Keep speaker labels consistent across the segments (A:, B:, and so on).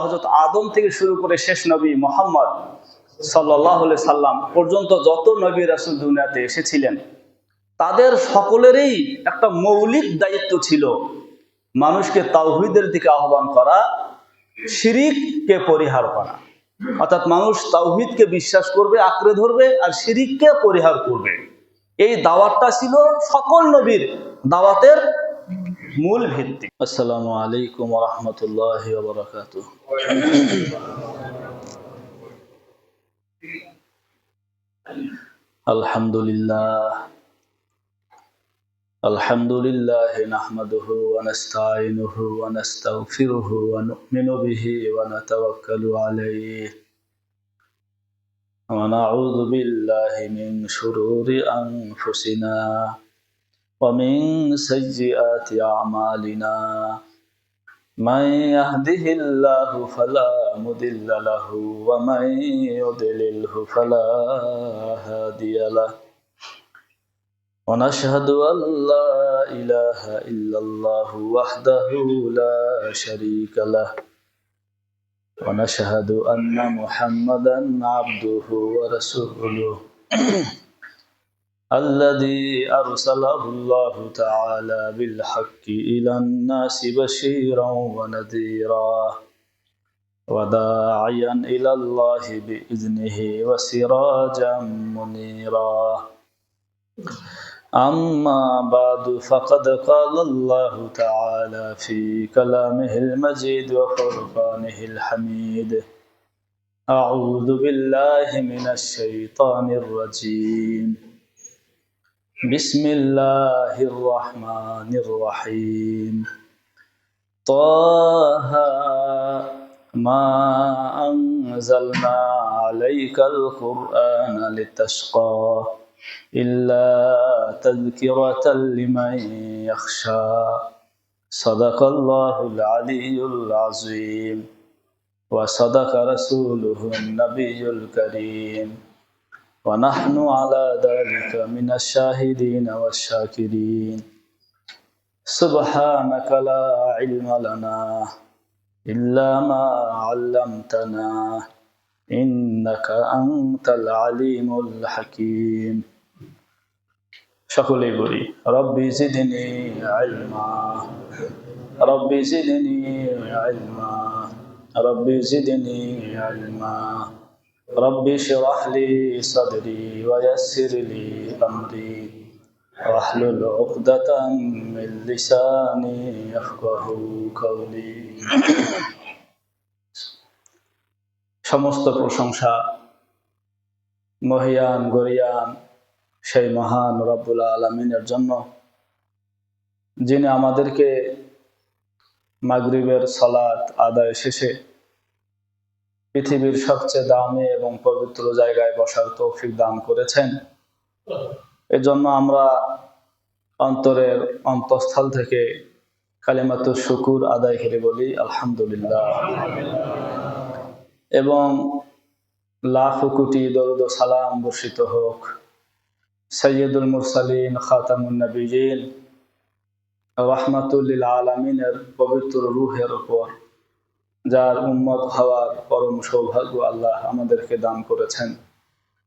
A: হযরত আদম থেকে শুরু করে শেষ নবী মুহাম্মদ সাল্লাল্লাহু আলাইহি সাল্লাম পর্যন্ত যত নবী রাসূল দুনিয়াতে এসেছিলেন, তাদের সকলেরই একটা মৌলিক দায়িত্ব ছিল মানুষকে তাওহীদের দিকে আহ্বান করা, শিরিককে পরিহার করা। অর্থাৎ মানুষ তাওহীদকে বিশ্বাস করবে, আঁকড়ে ধরবে, আর শিরিককে পরিহার করবে। এই দাওয়াতটা ছিল সকল নবীর দাওয়াতের মূল ভিত্তি। আসসালামু আলাইকুম ওয়া রাহমাতুল্লাহি ওয়া বারাকাতুহু। আলহামদুলিল্লাহ নাহমাদুহু ওয়া নাস্তাঈনুহু ওয়া নাস্তাগফিরুহু ওয়া নু'মিনু বিহি ওয়া নাতাওয়াক্কালু আলাইহি ওয়া নাউযু বিল্লাহি মিন শুরুরি আনফুসিনা ওয়া মিন সাইয়্যাতি আমালিনা। মান ইয়াহদিহিল্লাহু ফালা মুদিল্লা লাহু ওয়া মান ইউদ্লিলহু ফালা হাদিয়া লাহু। ونشهد أن لا إله إلا الله وحده لا شريك له ونشهد أن محمدا عبده ورسوله الذي أرسله الله تعالى بالحق إلى الناس بشيرا ونذيرا وداعيا إلى الله بإذنه وسراجا منيرا. أما بعد فقد قال الله تعالى في كلامه المجيد وفرقانه الحميد: أعوذ بالله من الشيطان الرجيم. بسم الله الرحمن الرحيم. طه ما أنزلنا عليك القرآن لتشقى إلا تذكرة لمن يخشى. صدق الله العلي العظيم وصدق رسوله النبي الكريم ونحن على ذلك من الشاهدين والشاكرين. سبحانك لا علم لنا إلا ما علمتنا إنك أنت العليم الحكيم. সকলেই বলি রব্বি জিদনি ইলমা, রব্বি জিদনি ইলমা, রব্বি জিদনি ইলমা, রব্বি ইশরাহ লি সাদরি ওয়া ইয়াসসির লি আমরি ওয়াহলুল উকদাতাম মিন লিসানি ইয়াফকাহু কওলি। সমস্ত প্রশংসা মহিয়ান গরিয়ান সেই মহান রব্বুল আলামিনের জন্য, যিনি আমাদেরকে মাগরিবের সালাত আদায় শেষে পৃথিবীর সবচেয়ে দামি এবং পবিত্র জায়গায় বসার তৌফিক দান করেছেন। এজন্য আমরা অন্তরের অন্তঃস্থল থেকে কালিমাতুশ শুকুর আদায় করে বলি আলহামদুলিল্লাহ, এবং লাখো কোটি দরুদ ও সালাম বর্ষিত হোক সাইয়্যিদুল মুরসালিন খাতামুন নবিয়্যিন রাহমাতুল লিল আলামিনের পবিত্র রূহের উপর, যার উম্মত হওয়ার পরম সৌভাগ্য আল্লাহ আমাদেরকে দান করেছেন।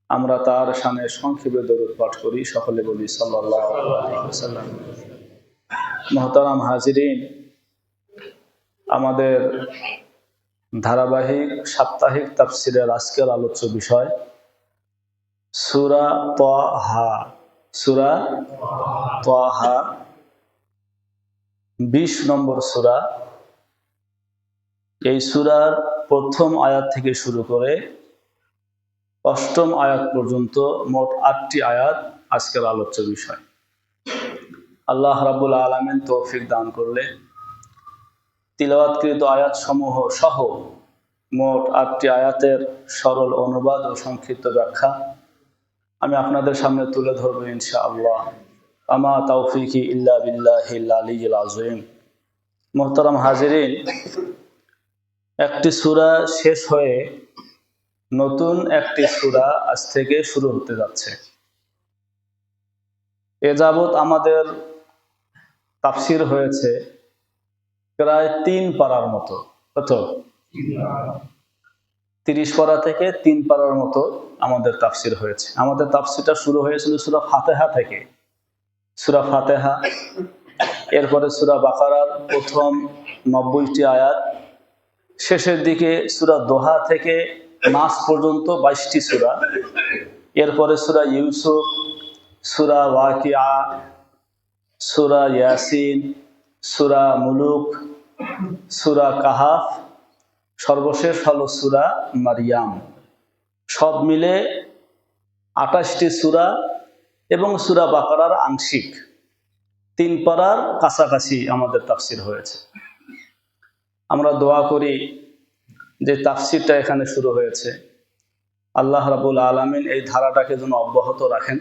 A: আমরা তার শানে সংক্ষেপে দরুদ পাঠ করি, সকলে বলি সাল্লাল্লাহু আলাইহি ওয়াসাল্লাম। মুহতারাম হাজিরিন, আমাদের ধারাবাহিক সাপ্তাহিক তাফসিরের আজকের আলোচ্য বিষয় সূরা তাহা। সূরা তাহা 20 নম্বর সূরা। এই সূরার প্রথম আয়াত থেকে শুরু করে অষ্টম আয়াত পর্যন্ত মোট 8টি আয়াত আজকের আলোচ্য বিষয়। আল্লাহ রাব্বুল আলামিন তৌফিক দান করলে তিলাওয়াতকৃত আয়াত সমূহ সহ মোট 8টি আয়াতের সরল অনুবাদ ও সংক্ষিপ্ত ব্যাখ্যা আমি আপনাদের সামনে তুলে ধরব ইনশাআল্লাহ। আমা তাওফিকি ইল্লা বিল্লাহিল আলিয়্যিল আযীম। মুহতারাম হাজিরিন, একটি সূরা শেষ হয়ে নতুন একটি সূরা আজ থেকে শুরু হতে যাচ্ছে। এ যাবৎ আমাদের তাফসির হয়েছে প্রায় 3 পারার মতো, কত 30 পারা থেকে 3 পারার মতো আমাদের তাফসির হয়েছে। আমাদের তাফসিরটা শুরু হয়েছিল সূরা ফাতিহা থেকে। সূরা ফাতিহা, এরপরে সূরা বাকারার প্রথম 90টি আয়াত, শেষের দিকে সূরা দোহা থেকে নাস পর্যন্ত 22টি সূরা, এরপরে সূরা ইউসুফ, সূরা ওয়াকিয়া, সূরা ইয়াসিন, সূরা মুলুক, সূরা কাহাফ, সর্বশেষ হলো সূরা মারিয়াম। সব মিলে 28টি সূরা এবং সূরা বাকারার আংশিক 3 পারার কাছাকাছি আমাদের তাফসির হয়েছে। আমরা দোয়া করি যে তাফসিরটা এখানে শুরু হয়েছে, আল্লাহ রাব্বুল আলামিন এই ধারাটাকে যেন অব্যাহত রাখেন।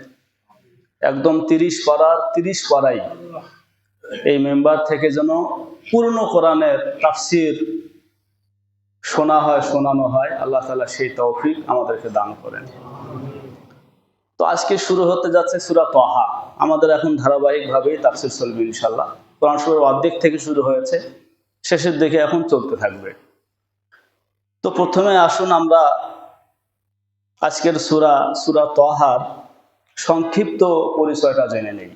A: একদম 30 পারার 30 পারাই এই মেম্বার থেকে যেন পূর্ণ কোরআনের তাফসির শোনা হয়, শোনানো হয়। আল্লাহ তাআলা সেই তৌফিক আমাদেরকে দান করেন। তো আজকে শুরু হতে যাচ্ছে সূরা তাহা। আমাদের এখন ধারাবাহিকভাবেই তাফসির চলবে ইনশাআল্লাহ। কোরআন শরীফের অর্ধেক থেকে শুরু হয়েছে, শেষের দিকে এখন চলতে থাকবে। তো প্রথমে আসুন আমরা আজকের সূরা তাহার সংক্ষিপ্ত পরিচয়টা জেনে নেই।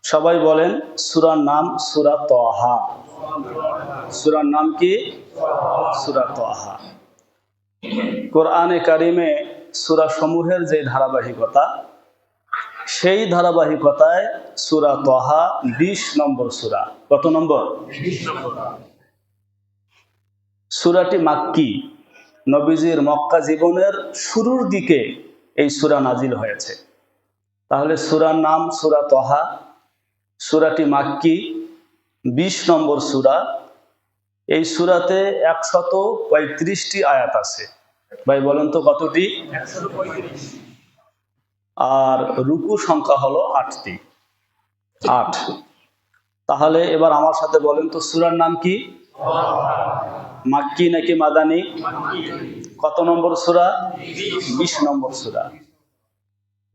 A: সবাই বলেন, সূরার নাম সূরা তাহা। সূরার নাম কি? সূরা তাহা। কোরআনে কারিমে সূরা সমূহের যে ধারাবাহিকতা, সেই ধারাবাহিকতায় সূরা তাহা 20 নম্বর সূরা। কত নম্বর? 20 নম্বর। সূরাটি মাক্কি, নবীজির মক্কা জীবনের শুরুর দিকে এই সূরা নাজিল হয়েছে। তাহলে সূরার নাম সূরা তাহা, সূরাটি মাক্কি, 20 নম্বর সূরা। এই সূরাতে 135টি আয়াত আছে। ভাই বলেন তো কতটি? 135। আর রুকু সংখ্যা হলো 8টি। 8। তাহলে এবার আমার সাথে বলেন তো সূরার নাম কি? মাক্কি নাকি মাদানী? কত নম্বর সূরা? 20 নম্বর সূরা।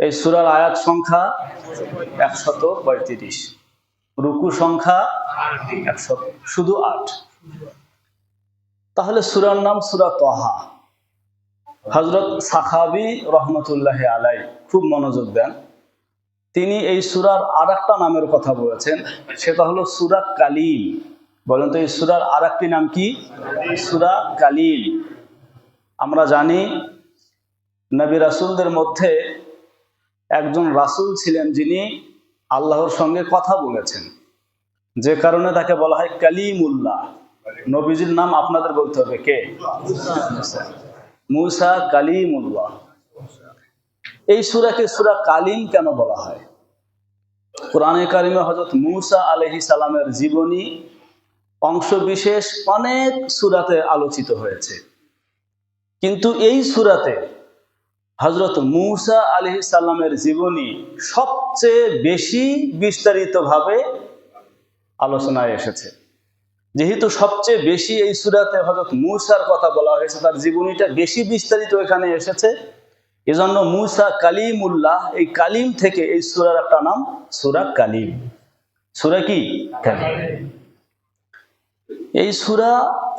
A: এই সূরার আয়াত সংখ্যা 135, রুকু সংখ্যা 100, শুধু 8। তাহলে সূরার নাম সূরা তাহা। হযরত সাখাবী রহমাতুল্লাহি আলাইহি খুব মনোযোগ দেন। তিনি এই সূরার আরেকটা নামের কথা বলেছেন, সেটা হলো সূরা কালিম। বলেন তো এই সূরার আরেকটি নাম কি? সূরা কালিম। আমরা জানি নবী রাসূলদের মধ্যে একজন রাসূল ছিলেন যিনি আল্লাহর সঙ্গে কথা বলেছেন, যে কারণে তাকে বলা হয় কালিমুল্লাহ। নবীজির নাম আপনাদের বলতে হবে কে? মুসা কালিমুল্লাহ। এই সূরাকে সূরা কালিম কেন বলা হয়? কোরআনে কারিমে হযরত মুসা আলাইহিস সালামের জীবনী অংশ বিশেষ অনেক সূরাতে আলোচিত হয়েছে, কিন্তু এই সূরাতে হযরত মুসা আলাইহিস সালামের জীবনী সবচেয়ে বেশি বিস্তারিতভাবে আলোচনায় এসেছে। যেহেতু সবচেয়ে বেশি এই সূরাতে হযরত মুসার কথা বলা হয়েছে, তার জীবনীটা বেশি বিস্তারিত এখানে এসেছে, এজন্য মুসা কালিমুল্লাহ, এই কালিম থেকে এই সূরার একটা নাম সূরা কালিম। সূরা কি? কালিম। এই সূরা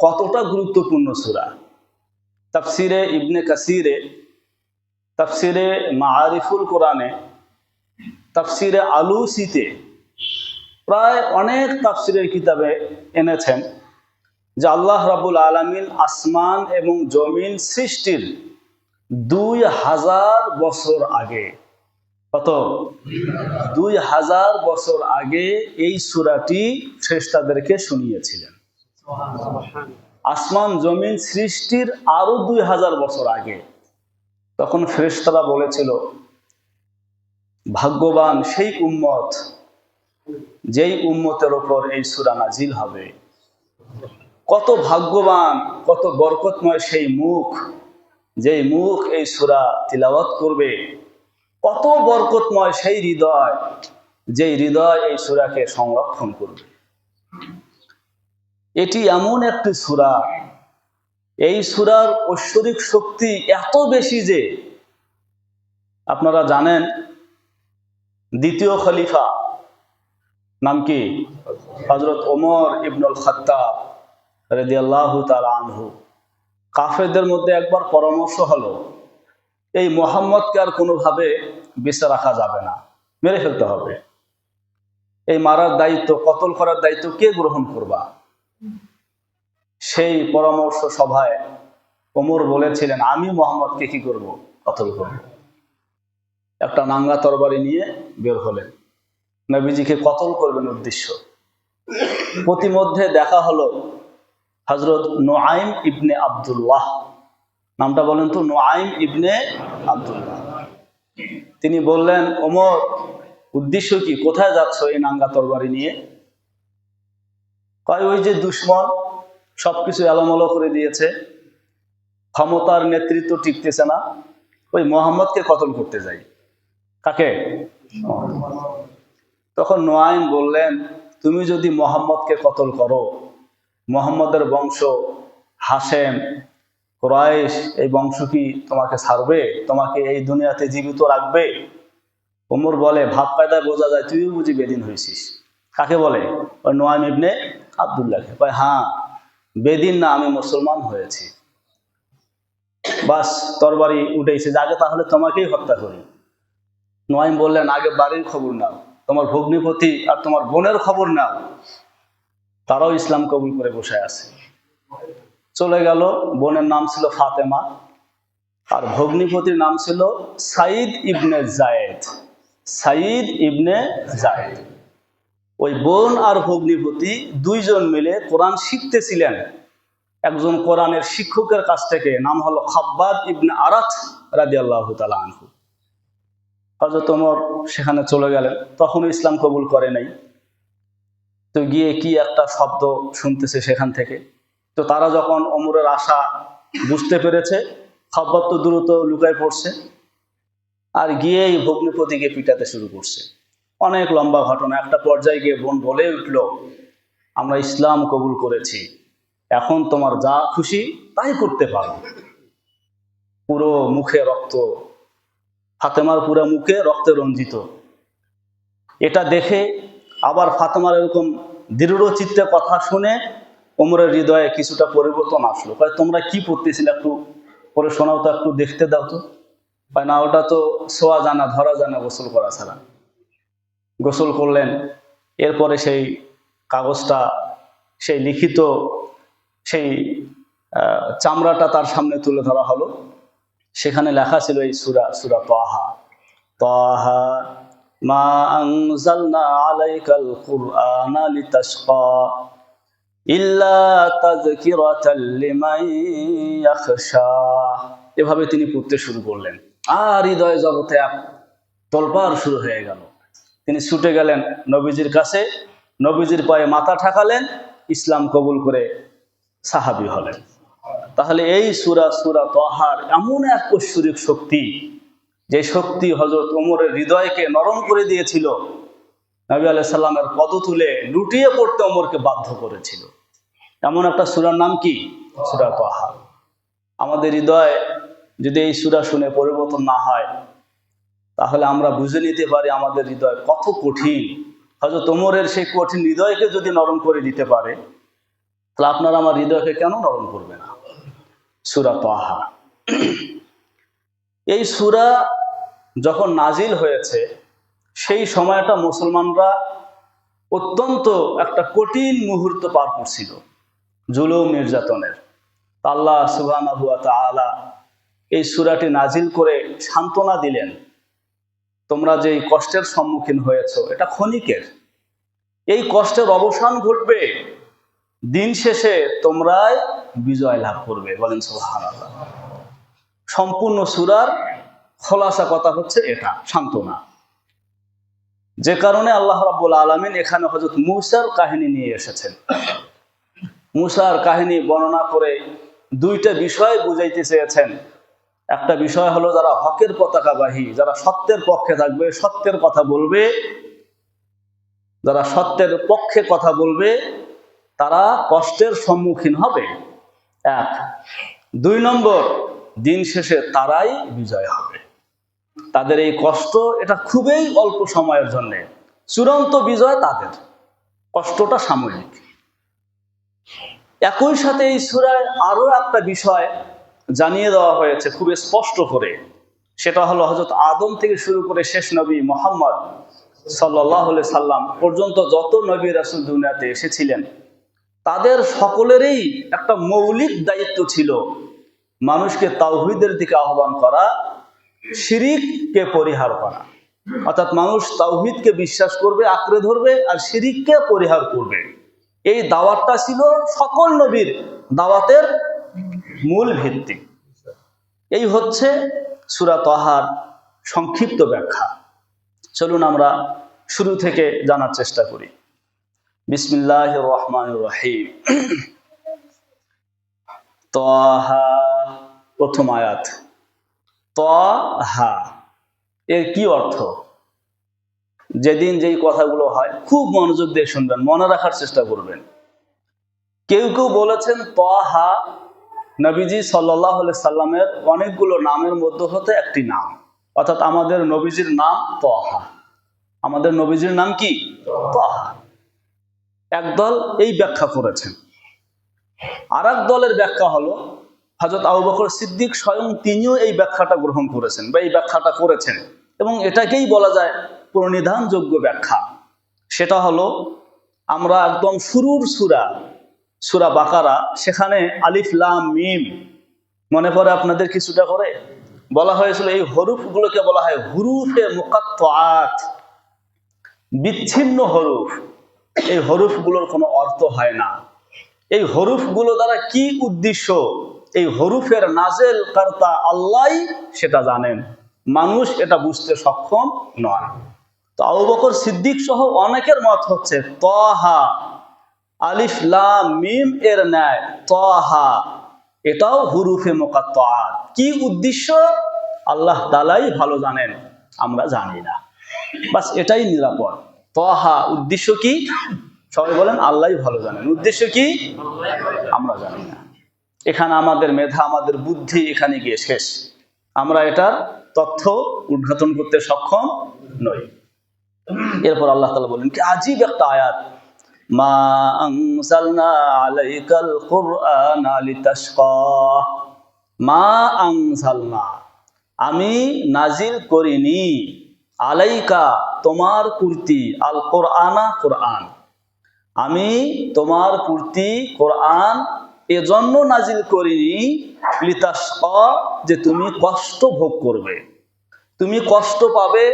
A: কতটা গুরুত্বপূর্ণ সূরা? তাফসিরে ইবনে কাসিরে, তাফসিরে মাআরিফুল কোরআনে, তাফসিরে আলুসিতে, প্রায় অনেক তাফসিরের কিতাবে এনেছেন যে আল্লাহ রাব্বুল আলামিন আসমান এবং জমিন সৃষ্টির 2000 বছর আগে, কত? 2000 বছর আগে এই সূরাটি ফেরেশতাদেরকে শুনিয়েছিলেন। আসমান জমিন সৃষ্টির আরো 2000 বছর আগে। তখন ফেরেশতারা বলেছিল, ভাগ্যবান সেই উম্মত যেই উম্মতের ওপর এই সূরা নাজিল হবে। কত ভাগ্যবান, কত বরকতময় সেই মুখ, যেই মুখ এই সূরা তিলাওয়াত করবে। কত বরকতময় সেই হৃদয়, যেই হৃদয় এই সূরাকে সংরক্ষণ করবে। এটি এমন একটি সূরা, এই সূরার ঐশ্বরিক শক্তি এত বেশি যে আপনারা জানেন দ্বিতীয় খলিফা নাম কি? হযরত ওমর ইবনুল খাত্তাব রাদিয়াল্লাহু তাআলা আনহু, কাফেরদের মধ্যে একবার পরামর্শ হলো, এই মুহাম্মদকে আর কোনোভাবে বেঁচে রাখা যাবে না, মেরে ফেলতে হবে। এই মারার দায়িত্ব, কতল করার দায়িত্ব কে গ্রহণ করবা? সেই পরামর্শ সভায় ওমর বলেছিলেন, আমি মুহাম্মদকে কি করব? কতল করব। একটা নাঙ্গা তরবারি নিয়ে বের হলেন, নবীজিকে কতল করবেন উদ্দেশ্য। প্রতিমধ্যে দেখা হলো হযরত নুআইম ইবনে আব্দুল্লাহ, নামটা বলেন তো, নুআইম ইবনে আব্দুল্লাহ। তিনি বললেন, ওমর, উদ্দেশ্য কি? কোথায় যাচ্ছ এই নাঙ্গা তরবারি নিয়ে? কয়, ওই যে দুশমন সবকিছু এলোমেলো করে দিয়েছে, ক্ষমতার নেতৃত্ব টিকতেছে না, ওই মুহাম্মদকে কতল করতে যাই। কাকে? তখন নুআইম বললেন, তুমি যদি মুহাম্মদকে কতল করো, মুহাম্মদের বংশ হাশেম, কুরাইশ, এই বংশ কি তোমাকে ছাড়বে? তোমাকে এই দুনিয়াতে জীবিত রাখবে? ওমর বলে, ভাব কায়দায় বোঝা যায় তুইও বুঝি বেদিন হয়েছিস। কাকে বলে? ওই নুআইম ইবনে আব্দুল্লাহকে। কয়, হ্যাঁ, বেদিন না, আমি মুসলমান হয়েছি। বাস তরবারি উঠেছে, আগে তাহলে তোমাকেই হত্যা করি। নুআইম বললেন, আগে বাড়ির খবর নাও, তোমার ভগ্নিপতি আর তোমার বোনের খবর নাও, তারাও ইসলাম কবুল করে বসে আছে। চলে গেল। বোনের নাম ছিল ফাতেমা, আর ভগ্নিপতির নাম ছিল সাইদ ইবনে জায়েদ। সাইদ ইবনে জায়েদ। ওই বোন আর ভগ্নিপতি দুইজন মিলে কোরআন শিখতেছিলেন একজন কোরআনের শিক্ষকের কাছ থেকে, নাম হলো খাব্বাব ইবনে আরাত রাদিয়াল্লাহু তাআলা আনহু। হযরত ওমর সেখানে চলে গেলেন, তখনও ইসলাম কবুল করে নাই। তো গিয়ে কি একটা শব্দ শুনতেছে সেখান থেকে। তো তারা যখন ওমরের আশা বুঝতে পেরেছে, খাব্বাব তো দ্রুত লুকায় পড়ছে, আর গিয়েই ভগ্নিপতিকে পিটাতে শুরু করছে। অনেক লম্বা ঘটনা। একটা পর্যায়ে গিয়ে বোন বলে উঠল, আমরা ইসলাম কবুল করেছি, এখন তোমার যা খুশি তাই করতে পারো। পুরো মুখে রক্ত, ফাতেমার পুরো মুখে রক্তে রঞ্জিত। এটা দেখে আবার ফাতেমার এরকম দৃঢ় চিত্তে কথা শুনে ওমরের হৃদয়ে কিছুটা পরিবর্তন আসলো। কয়, তোমরা কি পড়তেছিলে, একটু পরে শোনাও তো, একটু দেখতে দাও তো। কয়, না, ওটা তো ছোঁয়া জানা ধরা জানা, গোসল করা ছাড়া। গোসল করলেন। এরপরে সেই কাগজটা, সেই লিখিত সেই চামড়াটা তার সামনে তুলে ধরা হলো। সেখানে লেখা ছিল এই সূরা, সূরা তাহা, তাহা মা আনজালনা আলাইকাল কুরআনা লিতাশকা ইল্লা তাযকিরাতাল লিমান ইয়াখশা। এভাবে তিনি পড়তে শুরু করলেন, আর হৃদয় জগতে এক তোলপাড় শুরু হয়ে গেল। তিনি ছুটে গেলেন নবীজির কাছে, নবীজির পায়ে মাথা ঠাকালেন, ইসলাম কবুল করে সাহাবী হলেন। তাহলে এই সূরা, সূরা তাহার এমন এক ঐশ্বরিক শক্তি, যে শক্তি হযরত ওমরের হৃদয়কে নরম করে দিয়েছিল, নবী আলাইহিস সালামের পদতলে লুটিয়ে পড়তে ওমরকে বাধ্য করেছিল। এমন একটা সূরার নাম কি? সূরা তাহা। আমাদের হৃদয় যদি এই সূরা শুনে পরিবর্তন না হয়, তাহলে আমরা বুঝে নিতে পারি আমাদের হৃদয় কত কঠিন। হযরত ওমরের সেই কঠিন হৃদয়কে যদি নরম করে দিতে পারে, তাহলে আপনারা আমার হৃদয়কে কেন নরম করবে না? সূরা তাহা। এই সূরা যখন নাজিল হয়েছে, সেই সময়টা মুসলমানরা অত্যন্ত একটা কঠিন মুহূর্ত পার করছিল, জুলুম নির্যাতনের। আল্লাহ সুবহানাহু ওয়া তাআলা এই সূরাটি নাজিল করে সান্ত্বনা দিলেন, তোমরা যে কষ্টের সম্মুখীন হয়েছ এটা ক্ষণিকের, এই কষ্টের অবসান ঘটবে, দিন শেষে তোমরাই বিজয় লাভ করবে। বলেন সুবহানাল্লাহ। সম্পূর্ণ সূরার খোলাসা কথা হচ্ছে এটা, সান্ত্বনা। যে কারণে আল্লাহ রাব্বুল আলামিন এখানে হযরত মূসার কাহিনী নিয়ে এসেছেন। মূসার কাহিনী বর্ণনা করে দুইটা বিষয় বুঝাইতে চেয়েছেন। একটা বিষয় হলো, যারা হকের পতাকাবাহী, যারা সত্যের পক্ষে থাকবে, সত্যের কথা বলবে, যারা সত্যের পক্ষে কথা বলবে, তারা কষ্টের সম্মুখীন হবে, এক। দুই নম্বর, দিন শেষে তারাই বিজয় হবে। তাদের এই কষ্ট এটা খুবই অল্প সময়ের জন্য, চূড়ান্ত বিজয় তাদের, কষ্টটা সাময়িক। একই সাথে এই সূরায় আরো একটা বিষয় জানিয়ে দেওয়া হয়েছে খুব স্পষ্ট করে, সেটা হলো হযরত আদম থেকে শুরু করে শেষ নবী মুহাম্মদ সাল্লাল্লাহু আলাইহি সাল্লাম পর্যন্ত যত নবী রাসূল দুনিয়াতে এসেছিলেন তাদের সকলেরই একটা মৌলিক দায়িত্ব ছিল মানুষকে তাওহীদের দিকে আহ্বান করা, শিরিককে পরিহার করা। অর্থাৎ মানুষ তাওহীদকে বিশ্বাস করবে, আঁকড়ে ধরবে, আর শিরিককে পরিহার করবে। এই দাওয়াতটা ছিল সকল নবীর দাওয়াতের মূল ভিত্তি। এই হচ্ছে সূরা তাহার সংক্ষিপ্ত ব্যাখ্যা। চলুন আমরা শুরু থেকে জানার চেষ্টা করি। বিসমিল্লাহির রহমানির রহিম। তাহা, প্রথম আয়াত। তাহা এর কি অর্থ? যেদিন যেই কথাগুলো হয় খুব মনোযোগ দিয়ে শুনবেন, মনে রাখার চেষ্টা করবেন। কেউ কেউ বলেছেন তাহা নবীজি সাল্লাল্লাহু আলাইহি সাল্লামের অনেকগুলো নামের মধ্যে হতে একটি নাম, অর্থাৎ আমাদের নবীজির নাম তাহা। আমাদের নবীজির নাম কি? তাহা। একদল এই ব্যাখ্যা করেছেন। আর এক দলের ব্যাখ্যা হলো হযরত আবু বকর সিদ্দিক স্বয়ং তিনিও এই ব্যাখ্যাটা গ্রহণ করেছেন বা এই ব্যাখ্যাটা করেছেন, এবং এটাকেই বলা যায় প্রণিধানযোগ্য ব্যাখ্যা। সেটা হলো আমরা একদম শুরুর সূরা বাকারা, সেখানে আলিফ লাম মিম মনে পড়ে আপনাদের কিছুটা করে? বলা হয়েছিল এই হরফগুলোকে বলা হয় হুরুফে মুকাত্তাআত, বিচ্ছিন্ন হরফ। এই হরফগুলোর কোনো অর্থ হয় না। এই হরফগুলো দ্বারা কি উদ্দেশ্য, এই হরফের নাজেল কর্তা আল্লাহই সেটা জানেন, মানুষ এটা বুঝতে সক্ষম নয়। তো আবু বকর সিদ্দিক সহ অনেকের মত হচ্ছে তাহা আলিফ লাম মিম এর ন্যায় তাহা এটাও হুরুফে মুকাত্তাআত। কি উদ্দেশ্য আল্লাহ তাআলাই ভালো জানেন, আমরা জানি না। বাস এটাই নিরাপদ। তাহা উদ্দেশ্য কি? সবাই বলেন আল্লাহই ভালো জানেন। উদ্দেশ্য কি? আমরা জানি না। এখানে আমাদের মেধা, আমাদের বুদ্ধি এখানে গিয়ে শেষ। আমরা এটার তথ্য উদ্ঘাটন করতে সক্ষম নই। এরপর আল্লাহ তাআলা বলেন কি আজীব একটা আয়াত, মা আনজালনা আলাইকাল কুরআনা লিতাশকা। মা আনজালনা, আমি নাজিল করিনি, আলাইকা তোমার প্রতি, আল কোরআনা কোরআন, আমি তোমার প্রতি কোরআন এজন্য নাজিল করিনি লিতাশকা, যে তুমি কষ্ট ভোগ করবে, তুমি কষ্ট পাবে,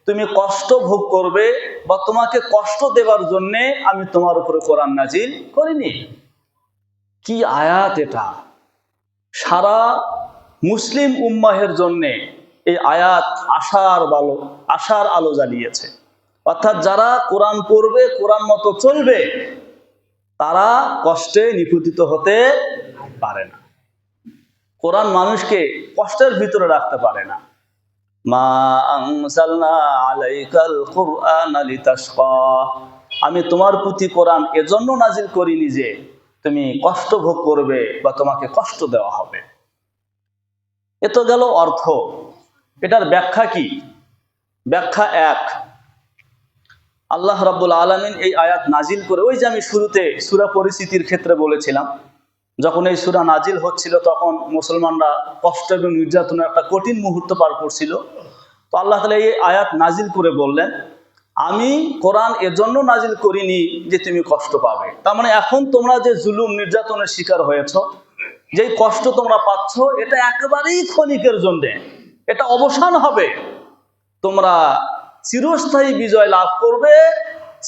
A: তুমি কষ্ট ভোগ করবে, বা তোমাকে কষ্ট দেবার জন্য আমি তোমার উপরে কোরআন নাজিল করিনি। কি আয়াত এটা! সারা মুসলিম উম্মাহের জন্য এই আয়াত আশার আলো জ্বালিয়েছে। অর্থাৎ যারা কোরআন পড়বে, কোরআন মতো চলবে, তারা কষ্টে নিপতিত হতে পারে না। কোরআন মানুষকে কষ্টের ভিতরে রাখতে পারে না। মা আনজালনা আলাইকাল কুরআনা লিতাশকা, আমি তোমার প্রতি কোরআন এজন্য নাজিল করিনি যে তুমি কষ্ট ভোগ করবে বা তোমাকে কষ্ট দেওয়া হবে। এ তো গেল অর্থ। এটার ব্যাখ্যা কি? ব্যাখ্যা এক, আল্লাহ রাব্বুল আলামিন এই আয়াত নাজিল করে, ওই যে আমি শুরুতে সূরা পরিস্থিতির ক্ষেত্রে বলেছিলাম, যখন এই সূরা নাজিল হচ্ছিল তখন মুসলমানরা কষ্ট এবং নির্যাতনের একটা কঠিন মুহূর্ত পার করছিল। তো আল্লাহ তাআলা এই আয়াত নাজিল করে বললেন, আমি কোরআন এজন্য নাজিল করিনি যে তুমি কষ্ট পাবে। তার মানে এখন তোমরা যে জুলুম নির্যাতনের শিকার হয়েছ, যেই কষ্ট তোমরা পাচ্ছ, এটা একেবারেই ক্ষণিকের জন্য, এটা অবসান হবে। তোমরা চিরস্থায়ী বিজয় লাভ করবে,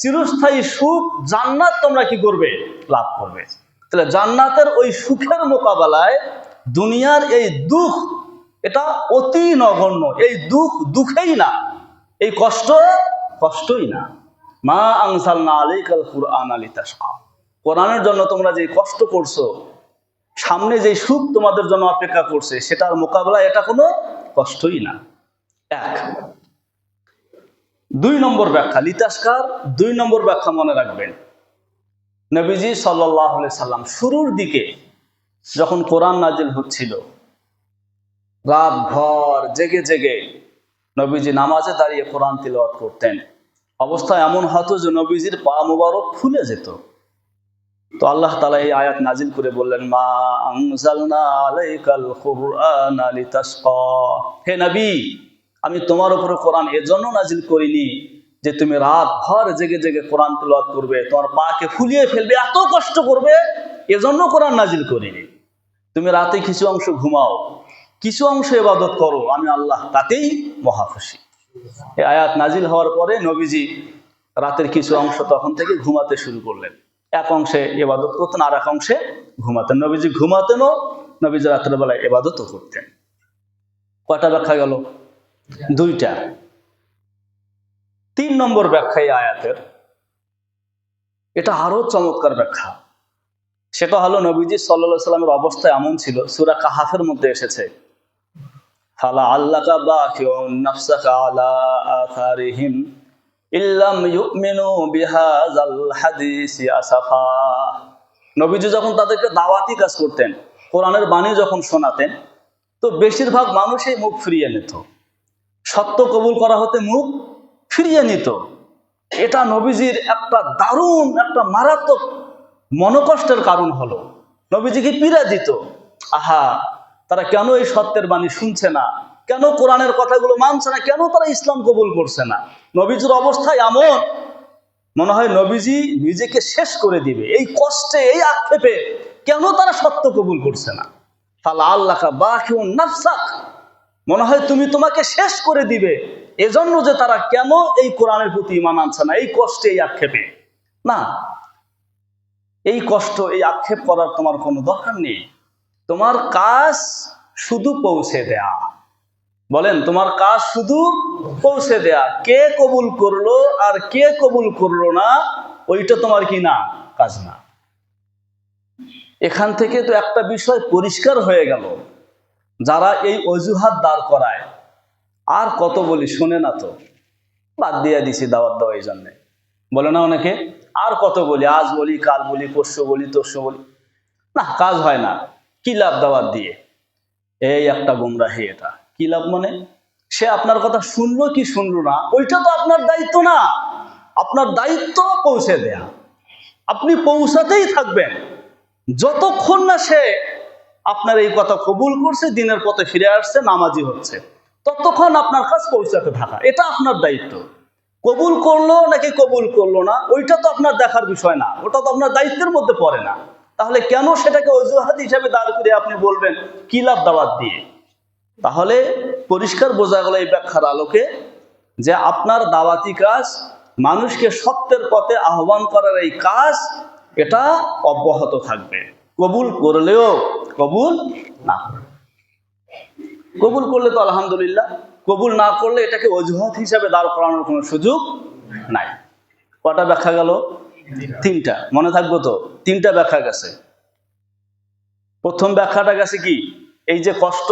A: চিরস্থায়ী সুখ, জান্নাত তোমরা কি করবে? লাভ করবে। তাহলে জান্নাতের ওই সুখের মোকাবেলায় দুনিয়ার এই দুঃখ, এটা অতি নগণ্য। এই দুঃখ দুঃখেই না, এই কষ্ট কষ্টই না। মা আনজালনা আলাইকাল কুরআনা লিতাশকা, কোরআনের জন্য তোমরা যে কষ্ট করছো, সামনে যে সুখ তোমাদের জন্য অপেক্ষা করছে, সেটার মোকাবেলায় এটা কোনো কষ্টই না। এক। দুই নম্বর ব্যাখ্যা, লিতাশকার দুই নম্বর ব্যাখ্যা মনে রাখবেন। নবীজি সাল্লাল্লাহু আলাইহি সাল্লাম শুরুর দিকে যখন কোরআন নাজিল হচ্ছিল, রাত ভর জেগে জেগে নবীজি নামাজে দাঁড়িয়ে কোরআন তিলাওয়াত করতেন। অবস্থা এমন হতো যে নবীজির পা মুবারক ফুলে যেত। তো আল্লাহ তাআলা এই আয়াত নাজিল করে বললেন, মা আনজালনা আলাইকাল কুরআনা লিতাশকা, হে নবী, আমি তোমার উপরে কোরআন এজন্য নাজিল করিনি যে তুমি রাত ভর জেগে জেগে কোরআন তিলাওয়াত করবে, তোমার পাকে ফুলিয়ে ফেলবে, এত কষ্ট করবে, এজন্য কোরআন নাজিল করিনি। তুমি রাতে কিছু অংশ ঘুমাও, কিছু অংশ ইবাদত করো, আমি আল্লাহ তাতেই মহা খুশি। এই আয়াত নাজিল হওয়ার পরে নবীজি রাতের কিছু অংশ তখন থেকে ঘুমাতে শুরু করলেন। এক অংশে ইবাদত করতেন, আর এক অংশে ঘুমাতেন। নবীজি ঘুমাতেনও, নবীজি রাতের বেলায় ইবাদতও করতেন। কয়টা ব্যাখ্যা গেল? দুইটা। 3 নম্বর ব্যাখ্যা এই আয়াতের, এটা আরো চমৎকার ব্যাখ্যা। সেটা হলো নবীজি সাল্লাল্লাহু আলাইহি সাল্লামের অবস্থা এমন ছিল, সূরা কাহাফের মধ্যে এসেছে, ফালা আল্লাকা বাকিউন নাফসাকা আলা আথারিহিম ইল্লাম ইউমিনু বিহাযাল হাদিসি আসাফা। নবীজি যখন তাদেরকে দাওয়াতি কাজ করতেন, কোরআনের বাণী যখন শোনাতেন, তো বেশিরভাগ মানুষই মুখ ফিরিয়ে নিত, সত্য কবুল করা হতে মুখ ফিরিয়ে নিত। এটা নবীজির একটা দারুণ, একটা মারাত্মক মনোকষ্টের কারণ হলো। নবীজিকে পীড়া দিত, আহা, তারা কেন এই সত্যের বাণী শুনছে না, কেন কোরআনের কথাগুলো মানছে না, কেন তারা ইসলাম কবুল করছে না। নবীজির অবস্থা এমন, মনে হয় নবীজি নিজেকে শেষ করে দিবে এই কষ্টে, এই আক্ষেপে, কেন তারা সত্য কবুল করছে না। ফালা আল্লাকা বাকিউন নাফসাক, মনে হয় তুমি তোমাকে শেষ করে দিবে, এজন্য যে তারা কেন এই কোরআনের প্রতি ঈমান আনছে না, এই কষ্টে, এই আক্ষেপে। না, এই কষ্ট, এই আক্ষেপ করার তোমার কোনো দরকার নেই। তোমার কাজ শুধু পৌঁছে দেয়া। বলেন, তোমার কাজ শুধু পৌঁছে দেয়া। কে কবুল করলো আর কে কবুল করলো না, ওইটা তোমার কি না, কাজ না। এখান থেকে তো একটা বিষয় পরিষ্কার হয়ে গেল, যারা এই অজুহাত দাঁড় করায়, আর কত বলি, শুনে না তো, বাদ দিয়ে দিছি দাওয়াত দেওয়া, এই জন্যে বলে না অনেকে, আর কত বলি, আজ বলি, কাল বলি, পরশু বলি, তরশু বলি, না, কাজ হয় না, কি লাভ দাওয়াত দিয়ে। এই একটা গুমরাহি। এটা কি লাভ? মানে সে আপনার কথা শুনলো কি শুনলো না, ওইটা তো আপনার দায়িত্ব না। আপনার দায়িত্ব পৌঁছে দেয়া। আপনি পৌঁছাতেই থাকবেন যতক্ষণ না সে আপনার এই কথা কবুল করছে, দিনের পথে ফিরে আসছে, নামাজি হচ্ছে, ততক্ষণ আপনার কাছে পৌঁছাতে থাকা, এটা আপনার দায়িত্ব। কবুল করলো নাকি কবুল করলো না, ওইটা তো আপনার দেখার বিষয় না, ওটা তো আপনার দায়িত্বের মধ্যে পড়ে না। তাহলে কেন সেটাকে অজুহাত হিসেবে দাঁড় করে আপনি বলবেন কি লাভ দাওয়াত দিয়ে? তাহলে পরিষ্কার বোঝা গেল এই ব্যাখ্যার আলোকে যে আপনার দাওয়াতি কাজ, মানুষকে সত্যের পথে আহ্বান করার এই কাজ, এটা অব্যাহত থাকবে, কবুল করলেও কবুল না। কবুল করলে তো আলহামদুলিল্লাহ, কবুল না করলে এটাকে অজুহাত হিসাবে দাঁড় করানোর কোনো সুযোগ নাই। কটা ব্যাখ্যা গেল? 3টা। মনে থাকবো তো, 3টা ব্যাখ্যা গেছে। প্রথম ব্যাখ্যাটা গেছে কি, এই যে কষ্ট,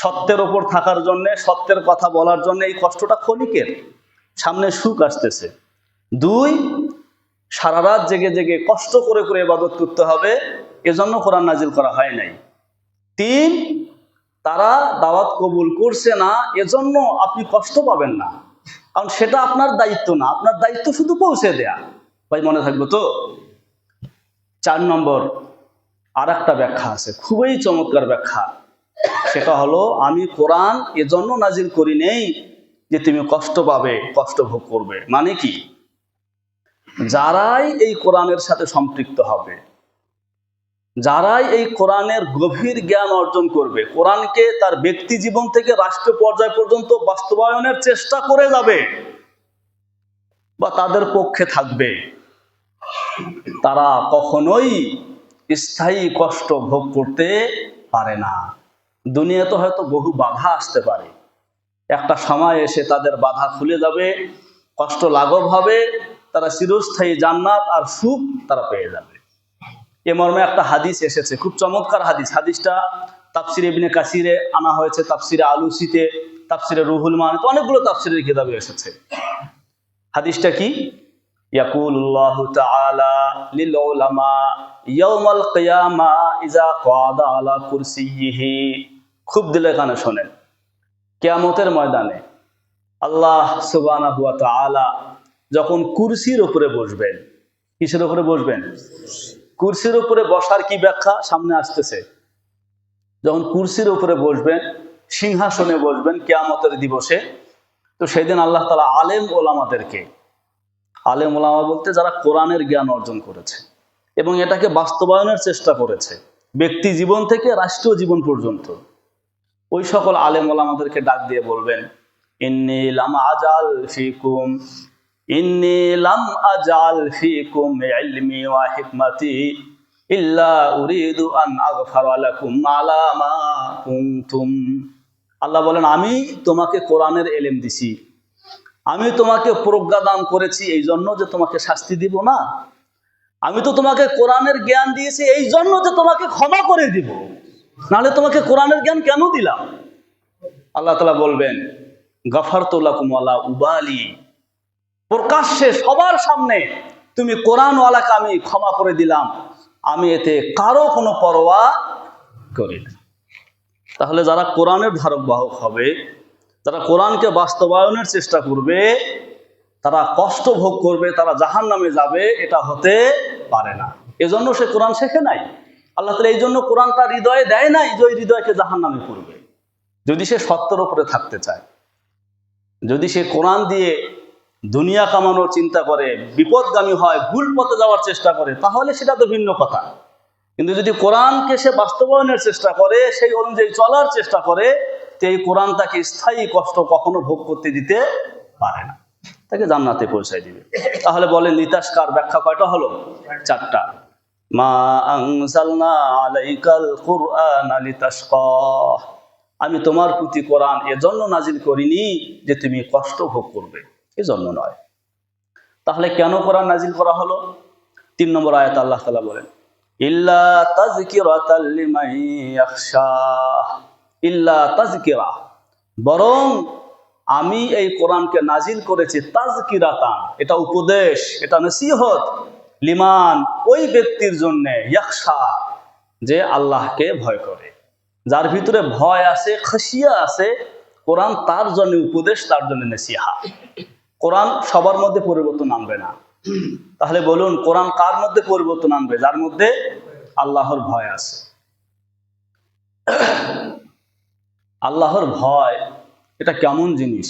A: সত্যের ওপর থাকার জন্য, সত্যের কথা বলার জন্য, এই কষ্টটা ক্ষণিকের, সামনে সুখ আসতেছে। 2, সারা রাত জেগে জেগে কষ্ট করে করে ইবাদত করতে হবে, এজন্য কোরআন নাজিল করা হয় নাই। 3, তারা দাওয়াত কবুল করছে না, এজন্য আপনি কষ্ট পাবেন না, কারণ সেটা আপনার দায়িত্ব না, আপনার দায়িত্ব শুধু পৌঁছে দেয়া। ভাই মনে থাকবো তো? 4 নম্বর আর একটা ব্যাখ্যা আছে, খুবই চমৎকার ব্যাখ্যা। সেটা হলো, আমি কোরআন এজন্য নাজিল করি নেই যে তুমি কষ্ট পাবে, কষ্ট ভোগ করবে। মানে কি, যারাই এই কোরআনের সাথে সম্পৃক্ত হবে, যারাই এই কোরআনের গভীর জ্ঞান অর্জন করবে, কোরআনকে তার ব্যক্তি জীবন থেকে রাষ্ট্র পর্যায় পর্যন্ত বাস্তবায়নের চেষ্টা করে যাবে বা তাদের পক্ষে থাকবে, তারা কখনোই স্থায়ী কষ্ট ভোগ করতে পারে না। দুনিয়াতে হয়তো বহু বাধা আসতে পারে, একটা সময় এসে তাদের বাধা খুলে যাবে, কষ্ট লাঘব হবে, তারা চিরস্থায়ী জান্নাত আর সুখ তারা পেয়ে যাবে। এ মর্মে একটা হাদিস এসেছে, খুব চমৎকার হাদিস। হাদিসটা তাফসিরে ইবনে কাসিরে আনা হয়েছে, তাফসিরে আলুসিতে, তাফসিরে রুহুল মানিতে, অনেকগুলো তাফসিরের কিতাবে এসেছে। হাদিসটা কি, ইয়াকুলুল্লাহু তাআলা লিল উলামা ইয়াউমাল কিয়ামা ইজা ক্বাদা আলা কুরসিয়িহি। খুব দিলে কানে শোনেন, কিয়ামতের ময়দানে আল্লাহ সুবহানাহু ওয়া তাআলা যখন কুরসির উপরে বসবেন, কিসের উপরে বসবেন? কুরসির উপরে বসার কি ব্যাখ্যা সামনে আসতেছে। যখন কুরসির উপরে বসবেন, সিংহাসনে বসবেন কিয়ামতের দিবসে, তো সেদিন আল্লাহ তাআলা আলেম ওলামাদেরকে, আলেম ওলামা বলতে যারা কোরআনের জ্ঞান অর্জন করেছে এবং এটাকে বাস্তবায়নের চেষ্টা করেছে ব্যক্তি জীবন থেকে রাষ্ট্রীয় জীবন পর্যন্ত, ওই সকল আলেম ওলামাদেরকে ডাক দিয়ে বলবেন, ইন্নী লাম আজাল ফিকুম, ইন্নী লাম আজাল ফিকুম ইলমি ওয়া হিকমাতি ইল্লা উরিদু আন আগফারা লাকুম আলা মা কুনতুম। আল্লাহ বলেন, আমি তোমাকে কোরআনের এলেম দিছি, আমি তোমাকে প্রজ্ঞা দান করেছি এই জন্য যে তোমাকে শাস্তি দিব না, আমি তো তোমাকে কোরআনের জ্ঞান দিয়েছি এই জন্য যে তোমাকে ক্ষমা করে দিব, নাহলে তোমাকে কোরআনের জ্ঞান কেন দিলাম? আল্লাহ তাআলা বলবেন, গাফারতু লাকুম ওয়ালা উবালি, প্রকাশ্যে সবার সামনে তুমি কোরআনওয়ালাকে আমি ক্ষমা করে দিলাম, আমি এতে কারো কোনো পরোয়া করি না। তাহলে যারা কোরআনের ধারক বাহক হবে, যারা কোরআনকে বাস্তবায়নের চেষ্টা করবে, তারা কষ্ট ভোগ করবে, তারা জাহান্নামে যাবে, এটা হতে পারে না। এজন্য সে কোরআন শেখে নাই। আল্লাহ তাআলা এই জন্য কোরআন তার হৃদয়ে দেয় নাই যে ওই হৃদয়কে জাহান্নামে করবে। যদি সে সত্যের উপরে থাকতে চায়, যদি সে কোরআন দিয়ে দুনিয়া কামানোর চিন্তা করে, বিপদগামী হয়, ভুল পথে যাওয়ার চেষ্টা করে, তাহলে সেটা তো ভিন্ন কথা। কিন্তু যদি কোরআনকে সে বাস্তবায়নের চেষ্টা করে, সেই অনুযায়ী চলার চেষ্টা করে, তো এই কোরআন তাকে স্থায়ী কষ্ট কখনো ভোগ করতে দিতে পারে না, তাকে জান্নাতে পৌঁছায় দিবে। তাহলে বলেন, লিতাস্কার ব্যাখ্যা কয়টা হলো? 4টা। মা আনজালনা আলাইকাল কুরআনা লিতাশকা, আমি তোমার প্রতি কোরআন এজন্য নাজিল করিনি যে তুমি কষ্ট ভোগ করবে, এজন্য নয়। তাহলে কেন কোরআন নাজিল করা হলো? 3 নম্বর আয়াত আল্লাহ তাআলা বলেন, ইল্লা তাযকিরাতাল লিমান ইয়াখশা, ইল্লা তাযকিরা, বরং আমি এই কোরআনকে নাজিল করেছি তাযকিরাতান, এটা উপদেশ, এটা নসিহত, লিমান, ওই ব্যক্তির জন্য, ইয়াখশা, যে আল্লাহকে ভয় করে, যার ভিতরে ভয় আছে, খাশিয়া আছে, কোরআন তার জন্য উপদেশ, তার জন্য নসিহা। কোরআন সবার মধ্যে পরিবর্তন আনবে না। তাহলে বলুন, কোরআন কার মধ্যে পরিবর্তন আনবে? যার মধ্যে আল্লাহর ভয় আছে। আল্লাহর ভয় এটা কেমন জিনিস,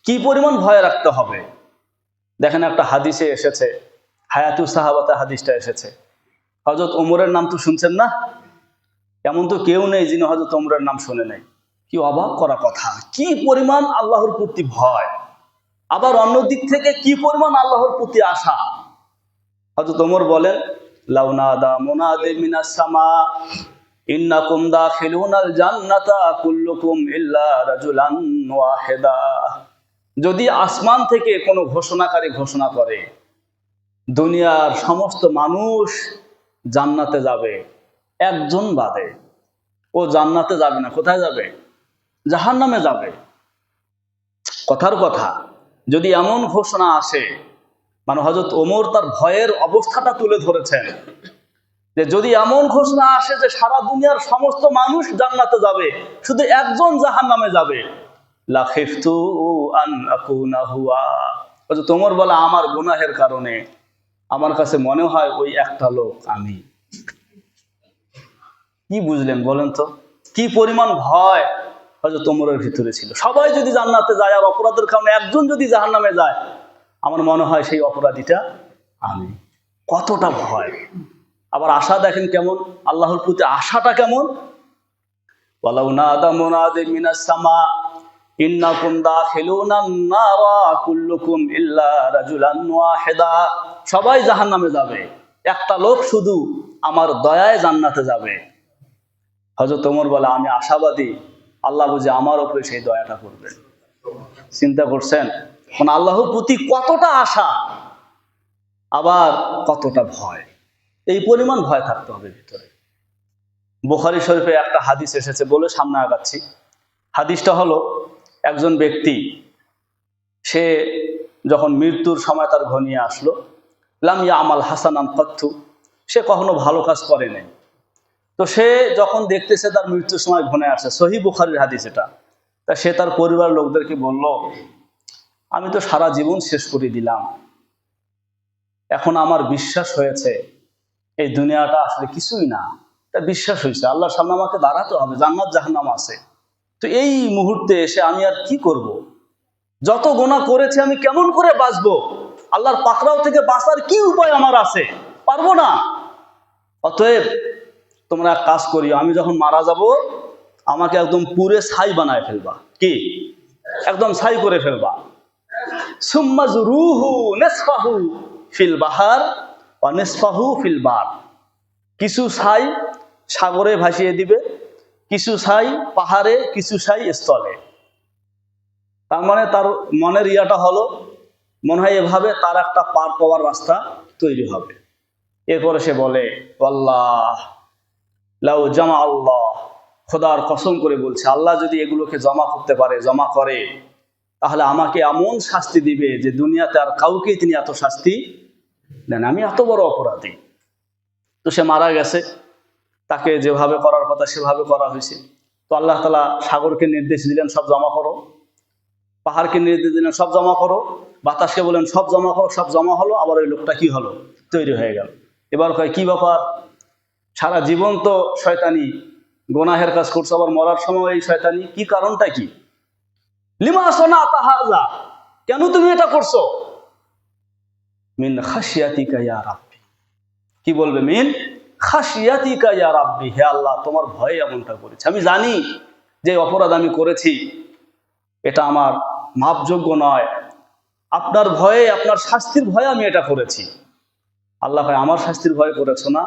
A: কি পরিমাণ ভয় রাখতে হবে? দেখেন, একটা হাদিসে এসেছে, হায়াতুস সাহাবাতে হাদিসটা এসেছে, হযরত ওমরের নাম তো শুনছেন না? এমন তো কেউ নেই যিনি হযরত ওমরের নাম শুনে নাই। কি অবাক করা কথা, কি পরিমাণ আল্লাহর প্রতি ভয়, আবার অন্য দিক থেকে কি পরিমাণ আল্লাহর প্রতি আশা। হযরত ওমর বলেন, লাউ নাদা মুনাদি মিনাস সামা ইন্নাকুম দাখিলুনাল জান্নাতা কুল্লুকুম ইল্লা রাজুলান ওয়াহিদা, যদি আসমান থেকে কোনো ঘোষণাকারী ঘোষণা করে দুনিয়ার সমস্ত মানুষ জান্নাতে যাবে, একজন বাদে, ও জান্নাতে যাবে না, কোথায় যাবে? জাহান্নামে যাবে। কথার কথা, যদি এমন ঘোষণা আসে, মানে হযরত ওমর তার ভয়ের অবস্থাটা তুলে ধরেছেন, যে যদি এমন ঘোষণা আসে যে সারা দুনিয়ার সমস্ত মানুষ জান্নাতে যাবে, শুধু একজন জাহান্নামে যাবে, লা খিফতু আন আকুনা হুয়া, হযরত ওমর বলে, আমার গুনাহের কারণে আমার কাছে মনে হয় ওই একটা লোক আমি। কি বুঝলেন বলেন তো, কি পরিমাণ ভয় হযরত ওমরের ভিতরে ছিল। সবাই যদি জান্নাতে যায় আর অপরাধের কারণে একজন যদি জাহান্নামে যায়, আমার মনে হয় সেই অপরাধীটা আমি। কতটা ভয়! আবার আশা দেখেন কেমন, আল্লাহর প্রতি আশাটা কেমন। ওয়ালাউ নাদা মুনাদি মিনাস সামা ইন্নাকুম দাখিলুনান নারা কুল্লুকুম ইল্লা রাজুলান ওয়াহিদা, সবাই জাহান্নামে যাবে, একটা লোক শুধু আমার দয়ায় জান্নাতে যাবে। হযরত ওমর বলে, আমি আশাবাদী আল্লাহ বুঝে আমার উপরে সেই দয়াটা করবেন। চিন্তা করছেন মানে আল্লাহর প্রতি কতটা আশা, আবার কতটা ভয়। এই পরিমাণ ভয় থাকতে হবে ভিতরে। বুখারী শরীফে একটা হাদিস এসেছে, বলে সামনে আগাচ্ছি। হাদিসটা হলো, একজন ব্যক্তি, সে যখন মৃত্যুর সময় তার ঘনিয়ে আসলো, লাম ইয়ামাল হাসানান কাত্তু, সে কখনো ভালো কাজ করে নাই। তো সে যখন দেখতেছে তার মৃত্যুর সময় ঘনিয়ে আসে, সহিহ বুখারীর হাদিস এটা, তা সে তার পরিবার লোকদেরকে বলল, আমি তো সারা জীবন শেষ করে দিলাম, এখন আমার বিশ্বাস হয়েছে এই দুনিয়াটা আসলে কিছুই না, এটা বিশ্বাস হয়েছে। আল্লাহর সামনে আমাকে দাঁড়াতে হবে, জান্নাত জাহান্নাম আছে। তো এই মুহূর্তে এসে আমি আর কি করব? যত গুনাহ করেছি আমি কেমন করে বাঁচবো? আল্লাহর পাকড়াও থেকে বাঁচার কি উপায় আমার আছে? পারবো না। অতএব তোমরা এক কাজ করি, আমি যখন মারা যাব আমাকে একদম পুরে ছাই বানায় ফেলবা। কি? একদম ছাই করে ফেলবা। সুম্মা জুরুহু নিসফাহু ফিল বাহার ওয়া নিসফাহু ফিল বার। কিছু ছাই সাগরে ভাসিয়ে দিবে, কিছু ছাই পাহাড়ে, কিছু ছাই স্থলে। তার মানে তার মনের ইয়াটা হলো, মনে হয় এভাবে তার একটা পার পাওয়ার রাস্তা তৈরি হবে। এরপরে সে বলে, আল্লাহ লাউ জামা আল্লাহ, খোদার কসম করে বলছে, আল্লাহ যদি এগুলোকে জমা করতে পারে, জমা করে, তাহলে আমাকে এমন শাস্তি দিবে যে দুনিয়াতে আর কাউকে তিনি এত শাস্তি দেন। আমি এত বড় অপরাধী। তো সে মারা গেছে, তাকে যেভাবে করার কথা সেভাবে করা হয়েছে। তো আল্লাহ তাআলা সাগরকে নির্দেশ দিলেন সব জমা করো, পাহাড়কে নির্দেশ দিলেন সব জমা করো, বাতাসকে বলেন সব জমা করো, সব জমা হলো। আবার ওই লোকটা কি হলো? তৈরি হয়ে গেল। এবার কয়, কি ব্যাপার? সারা জীবন তো শয়তানি গোনাহের কাজ করছো, আবার মরার সময় এই শয়তানি, কি কারণটা কি? লিমা সনাতা হাযা, কেন তুমি এটা করছো? মিন খাশিয়াতিকা ইয়া রাব্বি। কি বলবে? মিন খাশিয়াতিকা ইয়া রাব্বি, হে আল্লাহ তোমার ভয়ে এমনটা করেছি। আমি জানি যে অপরাধ আমি করেছি এটা আমার মাপযোগ্য নয়, আপনার ভয়ে, আপনার শাস্তির ভয়ে আমি এটা করেছি। আল্লাহ ভাই, আমার শাস্তির ভয়ে করেছো না?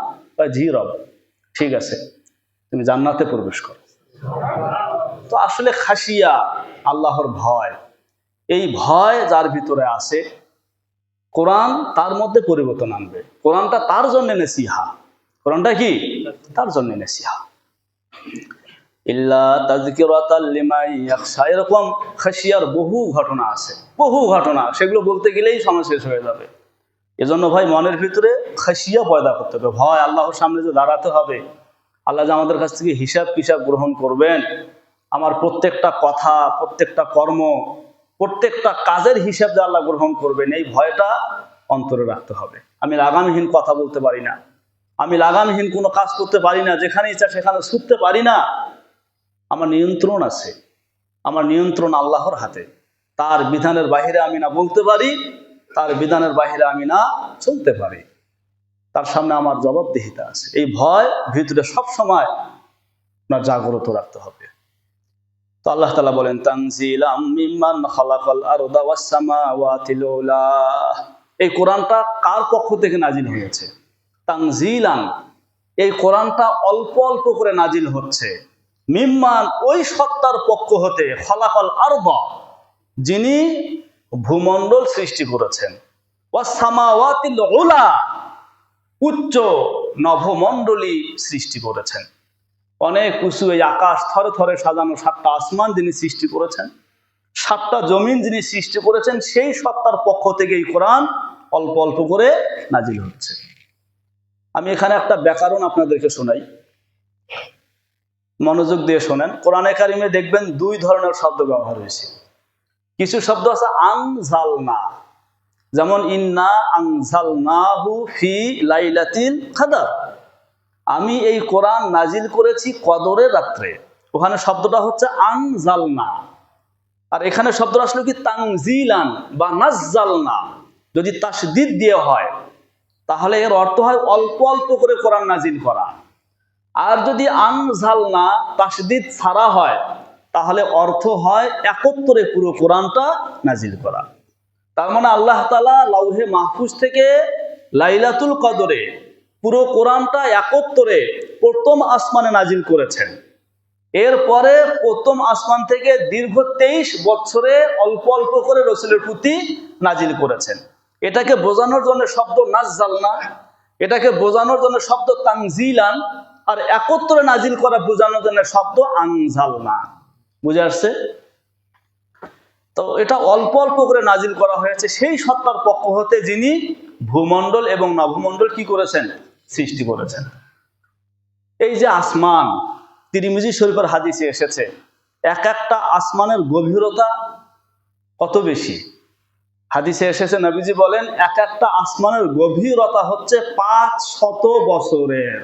A: জি রব, ঠিক আছে, তুমি জান্নাতে প্রবেশ করো। তো আসলে খাশিয়া আল্লাহর ভয়, এই ভয় যার ভিতরে আছে, কোরআন তার মধ্যে পরিবর্তন আনবে। কোরআনটা তার জন্য নসিহা। কোরআনটা কি? তার জন্য নসিহা। ইল্লা তাযকিরাতাল লিমান ইয়াখশা। এরকম খাশিয়ার বহু ঘটনা আছে, বহু ঘটনা, সেগুলো বলতে গেলেই সময় শেষ হয়ে যাবে। এজন্য ভাই মনের ভিতরে খাশিয়া পয়দা করতে হবে, ভয়। আল্লাহর সামনে যে দাঁড়াতে হবে, আল্লাহ যে আমাদের কাছ থেকে হিসাব কিসাব গ্রহণ করবেন, আমার প্রত্যেকটা কথা, প্রত্যেকটা কর্ম, প্রত্যেকটা কাজের হিসাব যে আল্লাহ গ্রহণ করবেন, এই ভয়টা অন্তরে রাখতে হবে। আমি লাগামহীন কথা বলতে পারি না, আমি লাগামহীন কোনো কাজ করতে পারি না, যেখানে ইচ্ছা সেখানে ছুটতে পারি না। আমার নিয়ন্ত্রণ আছে, আমার নিয়ন্ত্রণ আল্লাহর হাতে। তার বিধানের বাহিরে আমি না বলতে পারি, তার বিধানের বাহিরে আমি না চলতে পারি। তার সামনে আমার জবাবদিহিতা আছে। এই ভয় ভিতরে সবসময় আপনার জাগ্রত রাখতে হবে। তো আল্লাহ তাআলা বলেন, তানজিলাম মিম্মান খালাকাল আরদা ওয়াস সামাওয়াতিল উলা। এই কোরআনটা কার পক্ষ থেকে নাজিল হয়েছে? তানজিলান, এই কোরআনটা অল্প অল্প করে নাজিল হচ্ছে। মিম্মান, ওই সত্তার পক্ষ হতে, খালাকাল আরদা, যিনি ভূমণ্ডল সৃষ্টি করেছেন, ওয়াস সামাওয়াতিল উলা, উচ্চ নভমণ্ডলী সৃষ্টি করেছেন। অনেক উঁচু এই আকাশ থরে থরে সাজানো 7টা আসমান যিনি সৃষ্টি করেছেন, 7টা জমিন যিনি সৃষ্টি করেছেন, সেই সত্তার পক্ষ থেকে এই কোরআন অল্প অল্প করে নাজিল হচ্ছে। আমি এখানে একটা ব্যাকরণ আপনাদেরকে শোনাই, মনোযোগ দিয়ে শোনেন। কোরআনে কারিমে দেখবেন 2 ধরনের শব্দ ব্যবহার হয়েছে। কিছু শব্দ আছে আনজালনা, যেমন ইন্না আনজালনাহু ফি লাইলাতিল কদর, আমি এই কোরআন নাজিল করেছি কদরের রাত্রে। ওখানে শব্দটা হচ্ছে আনজালনা। আর এখানে শব্দটা আসলে কি তানজিলান বা নাজ্জালনা। যদি তাসদীদ দিয়ে হয় তাহলে এর অর্থ হয় অল্প অল্প করে কোরআন নাজিল করা। আর যদি আনজালনা তাসদীদ ছাড়া হয় তাহলে অর্থ হয় একত্রে পুরো কোরআনটা নাজিল করা। তার মানে আল্লাহ তাআলা লাউহে মাহফুজ থেকে লাইলাতুল কদরে পুরো কোরআনটা একত্রে প্রথম আসমানে নাজিল করেছেন। এরপরে প্রথম আসমান থেকে দীর্ঘ 23 বছরে অল্প অল্প করে রাসূলের প্রতি নাজিল করেছেন। এটাকে বোঝানোর জন্য শব্দ নাজ্জালনা, এটাকে বোঝানোর জন্য শব্দ তানজিলান, আর একত্রে নাজিল করা বোঝানোর জন্য শব্দ আনজালনা। বুঝে আসছে? তো এটা অল্প অল্প করে নাজিল করা হয়েছে সেই সত্তার পক্ষ হতে যিনি ভূমণ্ডল এবং নভমণ্ডল কি করেছেন? সৃষ্টি করেছেন। এই যে আসমান, তিরমিজি শরীফের হাদিসে এসেছে, এক একটা আসমানের গভীরতা কত বেশি। হাদিসে এসেছে, নবীজি বলেন এক একটা আসমানের গভীরতা হচ্ছে 500 বছরের।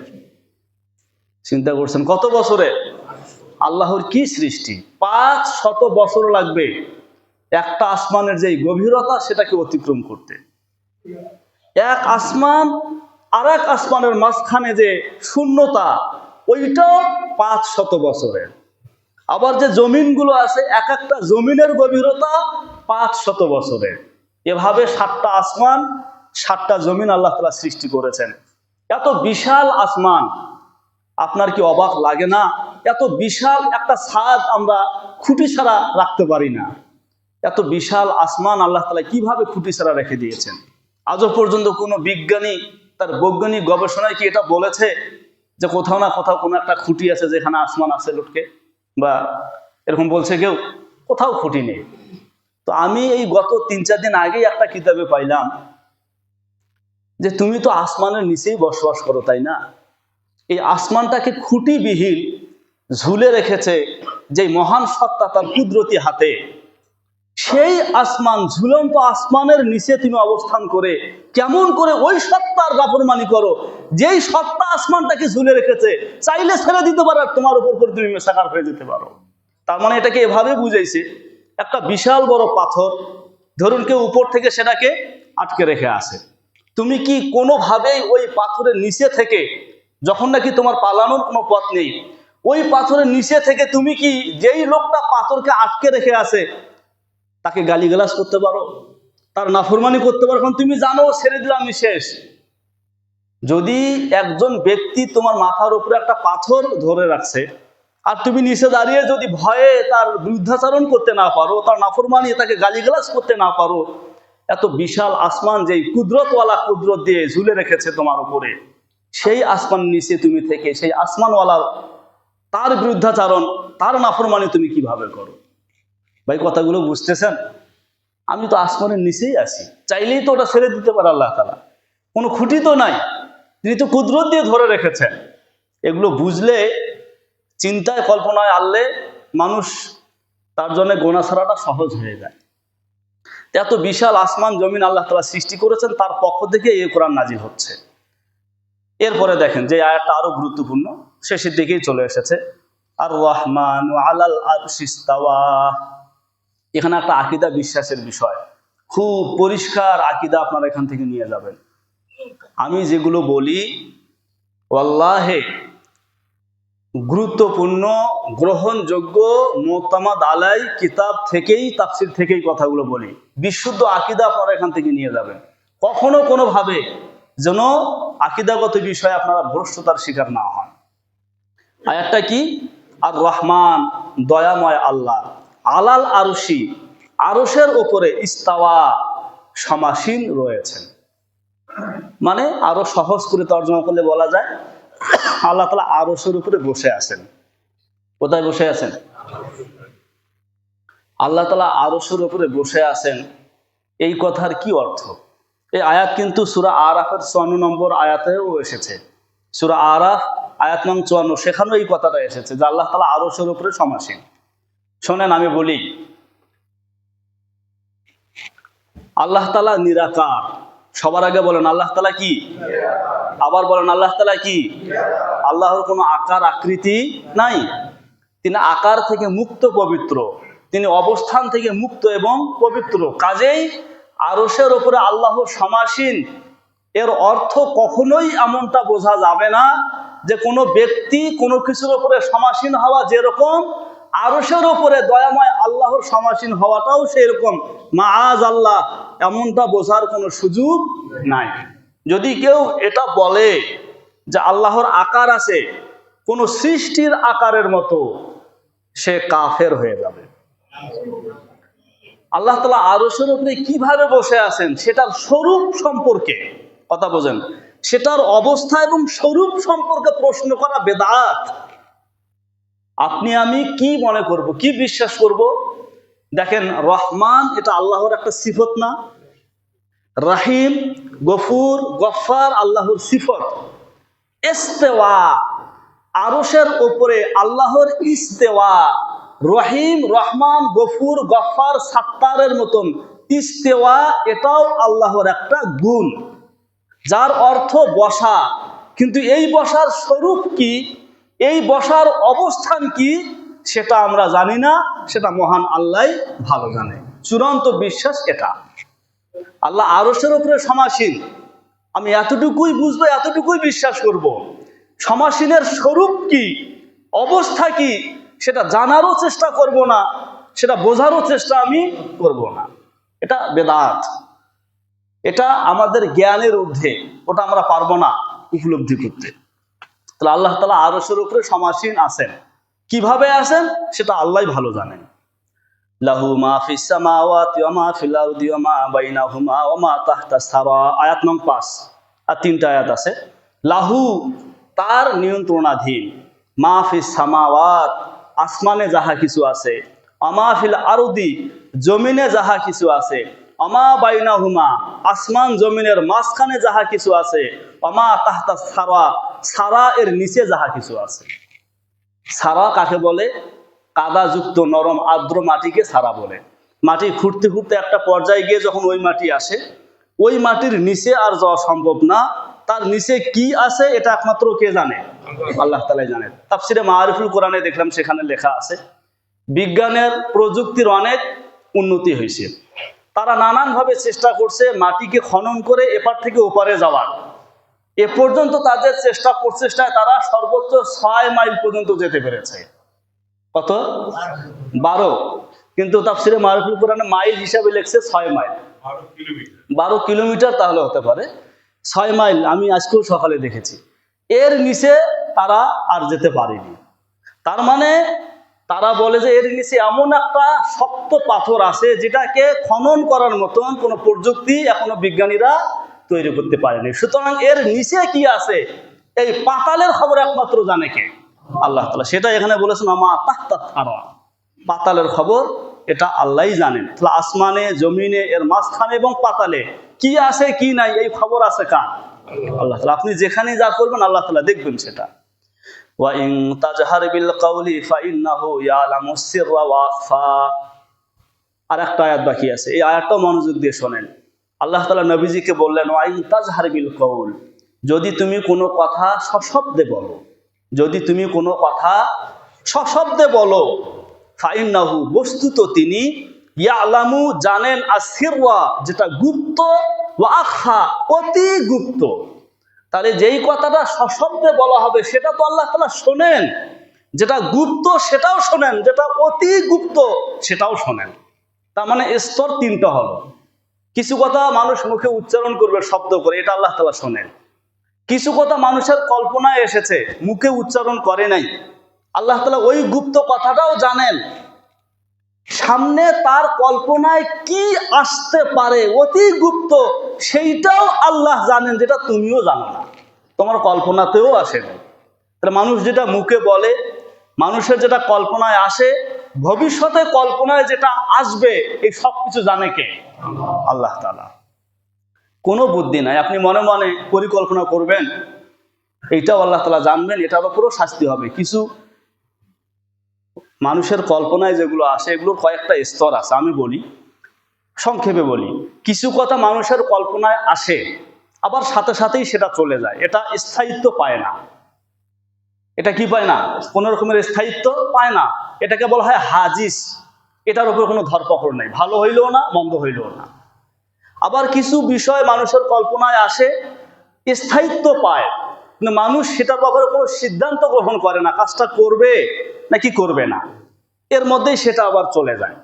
A: চিন্তা করছেন কত বছরের? আল্লাহর কি সৃষ্টি! 500 বছর লাগবে একটা আসমানের যে গভীরতা সেটাকে অতিক্রম করতে। এক আসমান আর এক আসমানের মাঝখানে যে শূন্যতা, ওইটাও 500 বছরের। আবার যে জমিনগুলো আছে, এক একটা জমিনের গভীরতা 500 বছরের। এভাবে 7টা আসমান 7টা জমিন আল্লাহ তাআলা সৃষ্টি করেছেন। এত বিশাল আসমান, আপনার কি অবাক লাগে না? এত বিশাল একটা ছাদ আমরা খুঁটি ছাড়া রাখতে পারি না। এত বিশাল আসমান আল্লাহ তাআলা কিভাবে খুঁটি ছাড়া রেখে দিয়েছেন? আজও পর্যন্ত কোনো বিজ্ঞানী তার বৈজ্ঞানিক গবেষণায় কি এটা বলেছে যে কোথাও না কোথাও কোনো একটা খুঁটি আছে যেখানে আসমান আছে লটকে, বা এরকম বলছে কেউ? কোথাও খুঁটি নেই। তো আমি এই গত 3-4 দিন আগেই একটা কিতাবে পাইলাম যে তুমি তো আসমানের নিচেই বসবাস করো, তাই না? এই আসমানটাকে খুঁটিবিহীন ঝুলে রেখেছে যে মহান সত্তা তার কুদরতি হাতে। সেই আসমান, ঝুলন্ত আসমানের নিচে তুমি অবস্থান করে কেমন করে ওই সত্তার নাফরমানি করো যেই সত্তা আসমানটাকে ঝুলে রেখেছে? চাইলে ছেড়ে দিতে পারো, আর তোমার উপর করে তুমি মেসাকার হয়ে যেতে পারো। তার মানে এটাকে এভাবে বুঝাইছে, একটা বিশাল বড় পাথর ধরুন কেউ উপর থেকে সেটাকে আটকে রেখে আসে, তুমি কি কোনোভাবেই ওই পাথরের নিচে থেকে, যখন নাকি তোমার পালানোর কোনো পথ নেই, ওই পাথরের নিচে থেকে তুমি কি যেই লোকটা পাথরকে আটকে রেখে আসে তাকে গালিগালাজ করতে পারো, তার নাফরমানি করতে পারো? কারণ তুমি জানো ছেড়ে দিলে আমি শেষ। যদি একজন ব্যক্তি তোমার মাথার উপরে একটা পাথর ধরে রাখছে আর তুমি নিচে দাঁড়িয়ে যদি ভয়ে তার বিরুদ্ধাচরণ করতে না পারো, তার নাফরমানি, তাকে গালিগালাজ করতে না পারো, এত বিশাল আসমান যেই কুদরতওয়ালা কুদরত দিয়ে ঝুলে রেখেছে তোমার উপরে, সেই আসমান নিচে তুমি থেকে সেই আসমানওয়ালার তার বিরুদ্ধাচরণ, তার নাফরমানি তুমি কিভাবে করো? ভাই কথাগুলো বুঝতেছেন? আমি তো আসমানের নিচেই আছি, চাইলেই তো ওটা ছেড়ে দিতে পারে আল্লাহ তাআলা। কোনো খুঁটি তো নাই, তিনি তো কুদরত দিয়ে ধরে রেখেছেন। এগুলো বুঝলে, চিন্তায় কল্পনায় আনলে মানুষ তার জন্য গোনা ছাড়াটা সহজ হয়ে যায়। এত বিশাল আসমান জমিন আল্লাহ তাআলা সৃষ্টি করেছেন, তার পক্ষ থেকে এই কোরআন নাজিল হচ্ছে। এরপরে দেখেন যে আয়াতটা আরো গুরুত্বপূর্ণ, শেষের দিকেই চলে এসেছে। আর রহমান আলাল আরশি ইস্তাওয়া। এখানে একটা আকীদা বিশ্বাসের বিষয়, খুব পরিষ্কার আকীদা আপনারা এখান থেকে নিয়ে যাবেন। আমি যেগুলো বলি ওয়াল্লাহে গুরুত্বপূর্ণ, গ্রহণযোগ্য, মুতামাদ আলাই কিতাব থেকেই, তাফসীর থেকেই কথাগুলো বলি। বিশুদ্ধ আকীদা আপনারা এখান থেকে নিয়ে যাবেন। কখনো কোনোভাবে যেন আকীদাগত বিষয়ে আপনারা ভ্রষ্টতার শিকার না হন। আয়াতটা কি? আর রহমান দয়াময় আল্লাহ, আলাল আরশি আরশের উপরে, ইস্তাওয়া সমাসীন রয়েছেন। মানে আরো সহজ করে তর্জমা করলে বলা যায় আল্লাহ তাআলা আরশের উপরে বসে আছেন। কোথায় বসে আছেন? আল্লাহ তাআলা আরশের উপরে বসে আছেন। এই কথার কি অর্থ? এই আয়াত কিন্তু সূরা আরাফের 54 নম্বর আয়াতেও এসেছে। সূরা আরাফ আয়াত নং 54, সেখানেও এই কথাটা এসেছে যে আল্লাহ তাআলা আরশের উপরে সমাসীন। শোনেন আমি বলি, আল্লাহ তাআলা নিরাকার। সবার আগে বলেন আল্লাহ তাআলা কি? আবার বলেন আল্লাহ তাআলা কি? আল্লাহর কোনো আকার আকৃতি নাই, তিনি আকার থেকে মুক্ত, পবিত্র, তিনি অবস্থান থেকে মুক্ত এবং পবিত্র। কাজেই আরশের উপরে আল্লাহ সমাসীন, এর অর্থ কখনোই এমনটা বোঝা যাবে না যে কোনো ব্যক্তি কোনো কিছুর উপরে সমাসীন হওয়া যেরকম, আরশের উপরে দয়াময় আল্লাহর সমাসীন হওয়াটাও সেরকম। মাআজ আল্লাহ, এমনটা বোঝার কোনো সুযোগ নাই। যদি কেউ এটা বলে যে আল্লাহর আকার আছে কোন সৃষ্টির আকারের মতো, সে কাফের হয়ে যাবে। আল্লাহ তাআলা আরশের উপরে কিভাবে বসে আছেন সেটার স্বরূপ সম্পর্কে কথা বোঝেন, সেটার অবস্থা এবং স্বরূপ সম্পর্কে প্রশ্ন করা বেদাত। আপনি আমি কি মনে করব, কি বিশ্বাস করব? দেখেন, রহমান এটা আল্লাহর একটা সিফত না? রাহিম, গফুর, গফফার আল্লাহর সিফত। ইস্তেওয়া, আরশের উপরে আল্লাহর ইস্তেওয়া, রহিম, রহমান, গফুর, গফফার, সাত্তারের মতন ইস্তেওয়া এটাও আল্লাহর একটা গুণ, যার অর্থ বসা। কিন্তু এই বসার স্বরূপ কি, এই বসার অবস্থান কি, সেটা আমরা জানি না, সেটা মহান আল্লাহ ভালো জানে। চূড়ান্ত বিশ্বাস এটা। আল্লাহ আরশের উপরে সমাসীন, আমি এতটুকুই বুঝবো, এতটুকুই বিশ্বাস করব। সমাসীনের স্বরূপ কি, অবস্থা কি, সেটা জানারও চেষ্টা করব না, সেটা বোঝারও চেষ্টা আমি করব না। এটা বেদাত, এটা আমাদের জ্ঞানের ঊর্ধ্বে, ওটা আমরা পারবো না উপলব্ধি করতে। তাহলে আল্লাহ তাআলা আরশের উপরে সমাসীন আছেন, কিভাবে আছেন সেটা আল্লাহ ভালো জানেন। লাহু মা ফিস সামাওয়াতি ওয়া মা ফিল আরদি ওয়া মা বাইনাহুমা ওয়া মা তাহতাস সারা, আয়াত নং 5। আর 3টা আয়াত আছে। লাহু তার নিয়ন্ত্রণাধীন, মা ফিস সামাওয়াত আসমানে যাহা কিছু আছে, ওয়া মা ফিল আরদি জমিনে যাহা কিছু আছে, ওয়া মা বাইনাহুমা আসমান জমিনের মাঝখানে যাহা কিছু আছে, ওয়া মা তাহতাস সারা সারা এর নিচে যাহা কিছু আছে। সারা কাকে বলে? কাদাযুক্ত নরম আর্দ্র মাটিকে সারা বলে। মাটি খুঁড়তে খুঁড়তে একটা পর্যায়ে গিয়ে যখন ওই মাটি আসে, ওই মাটির নিচে আর যাওয়া সম্ভব না। তার নিচে কি আছে এটা একমাত্র কে জানে? আল্লাহ তাআলাই জানেন। তাফসিরে মাআরিফুল কোরআনে দেখলাম সেখানে লেখা আছে, বিজ্ঞানের প্রযুক্তির অনেক উন্নতি হয়েছে, তারা নানানভাবে চেষ্টা করছে মাটিকে খনন করে এপার থেকে ওপারে যাওয়ার। এ পর্যন্ত তাদের প্রচেষ্টায় তারা সর্বোচ্চ 6 মাইল পর্যন্ত যেতে পেরেছে। কত? 12। কিন্তু তাফসিরে মাআরিফুল কোরআনে মাইল হিসাবে লেখছে 6 মাইল, 12 কিলোমিটার তাহলে হতে পারে। 6 মাইল আমি আজকেও সকালে দেখেছি। এর নিচে তারা আর যেতে পারেনি। তার মানে তারা বলে যে এর নিচে এমন একটা শক্ত পাথর আছে যেটাকে খনন করার মতন কোনো প্রযুক্তি এখনো বিজ্ঞানীরা তৈরি করতে পারেনি। সুতরাং এর নিচে কি আছে, এই পাতালের খবর একমাত্র জানে কে? আল্লাহ তাআলা। সেটা এখানে বলেছেন আমা তাহতা সারা, পাতালের খবর এটা আল্লাহই জানেন। তাহলে আসমানে জমিনে এর মাঝখানে এবং পাতালে কি আছে কি নাই এই খবর আছে কার? আল্লাহ তাআলা। আপনি যেখানে যা করবেন আল্লাহ তাআলা দেখবেন সেটা। ওয়া ইন তাজহার বিল কাওলি ফাইন্নাহু ইয়ালামুস সিররা ওয়া আখফা। আর একটা আয়াত বাকি আছে, এই আয়াতটাও মনোযোগ দিয়ে শোনেন। আল্লাহ তাআলা নবীজিকে বললেন ওয়া ইন তাজহার বিল কাওল, যদি তুমি কোনো কথা সশব্দে বলো, যদি তুমি কোনো কথা সশব্দে বলো, ফাইন্নাহু বস্তুত তিনি, ইয়ালামু জানেন, আসিররা যেটা গুপ্ত, ওয়া আখফা অতি গুপ্ত। তাহলে যেই কথাটা সশব্দে বলা হবে সেটা তো আল্লাহ তাআলা শোনেন, যেটা গুপ্ত সেটাও শোনেন, যেটা অতি গুপ্ত সেটাও শোনেন। তার মানে স্তর 3টা হলো। কিছু কথা মানুষ মুখে উচ্চারণ করবে শব্দ করে, এটা আল্লাহ তাআলা শোনেন। কিছু কথা মানুষের কল্পনায় এসেছে, মুখে উচ্চারণ করে নাই, আল্লাহ তাআলা ওই গুপ্ত কথাটাও জানেন। সামনে তার কল্পনায় কি আসতে পারে অতি গুপ্ত, সেইটাও আল্লাহ জানেন, যেটা তুমিও জানো না, তোমার কল্পনাতেও আসে না। তাহলে মানুষ যেটা মুখে বলে, মানুষের যেটা কল্পনায় আসে, ভবিষ্যতে কল্পনায় যেটা আসবে, এই সব কিছু জানে কে? আল্লাহ তাআলা। কোনো বুদ্ধি নাই, আপনি মনে মনে পরিকল্পনা করবেন, এইটাও আল্লাহ তাআলা জানবেন, এটার উপরও শাস্তি হবে। কিছু মানুষের কল্পনায় যেগুলো আসে এগুলোর কয়েকটা স্তর আছে, আমি বলি সংক্ষেপে বলি। কিছু কথা মানুষের কল্পনায় আসে, আবার সাথে সাথেই সেটা চলে যায়, এটা স্থায়িত্ব পায় না। এটা কি পায় না? কোনো রকমের স্থায়িত্ব পায় না। এটাকে বলা হয় হাজিস, এটার উপর কোনো ধরপকড় নেই, ভালো হইলেও না মন্দ হইলেও না। আবার কিছু বিষয় মানুষের কল্পনায় আসে, স্থায়িত্ব পায়, কিন্তু মানুষ সেটার ব্যাপারে কোনো সিদ্ধান্ত গ্রহণ করে না, কাজটা করবে নাকি করবে না, এর মধ্যেই সেটা আবার চলে যায়।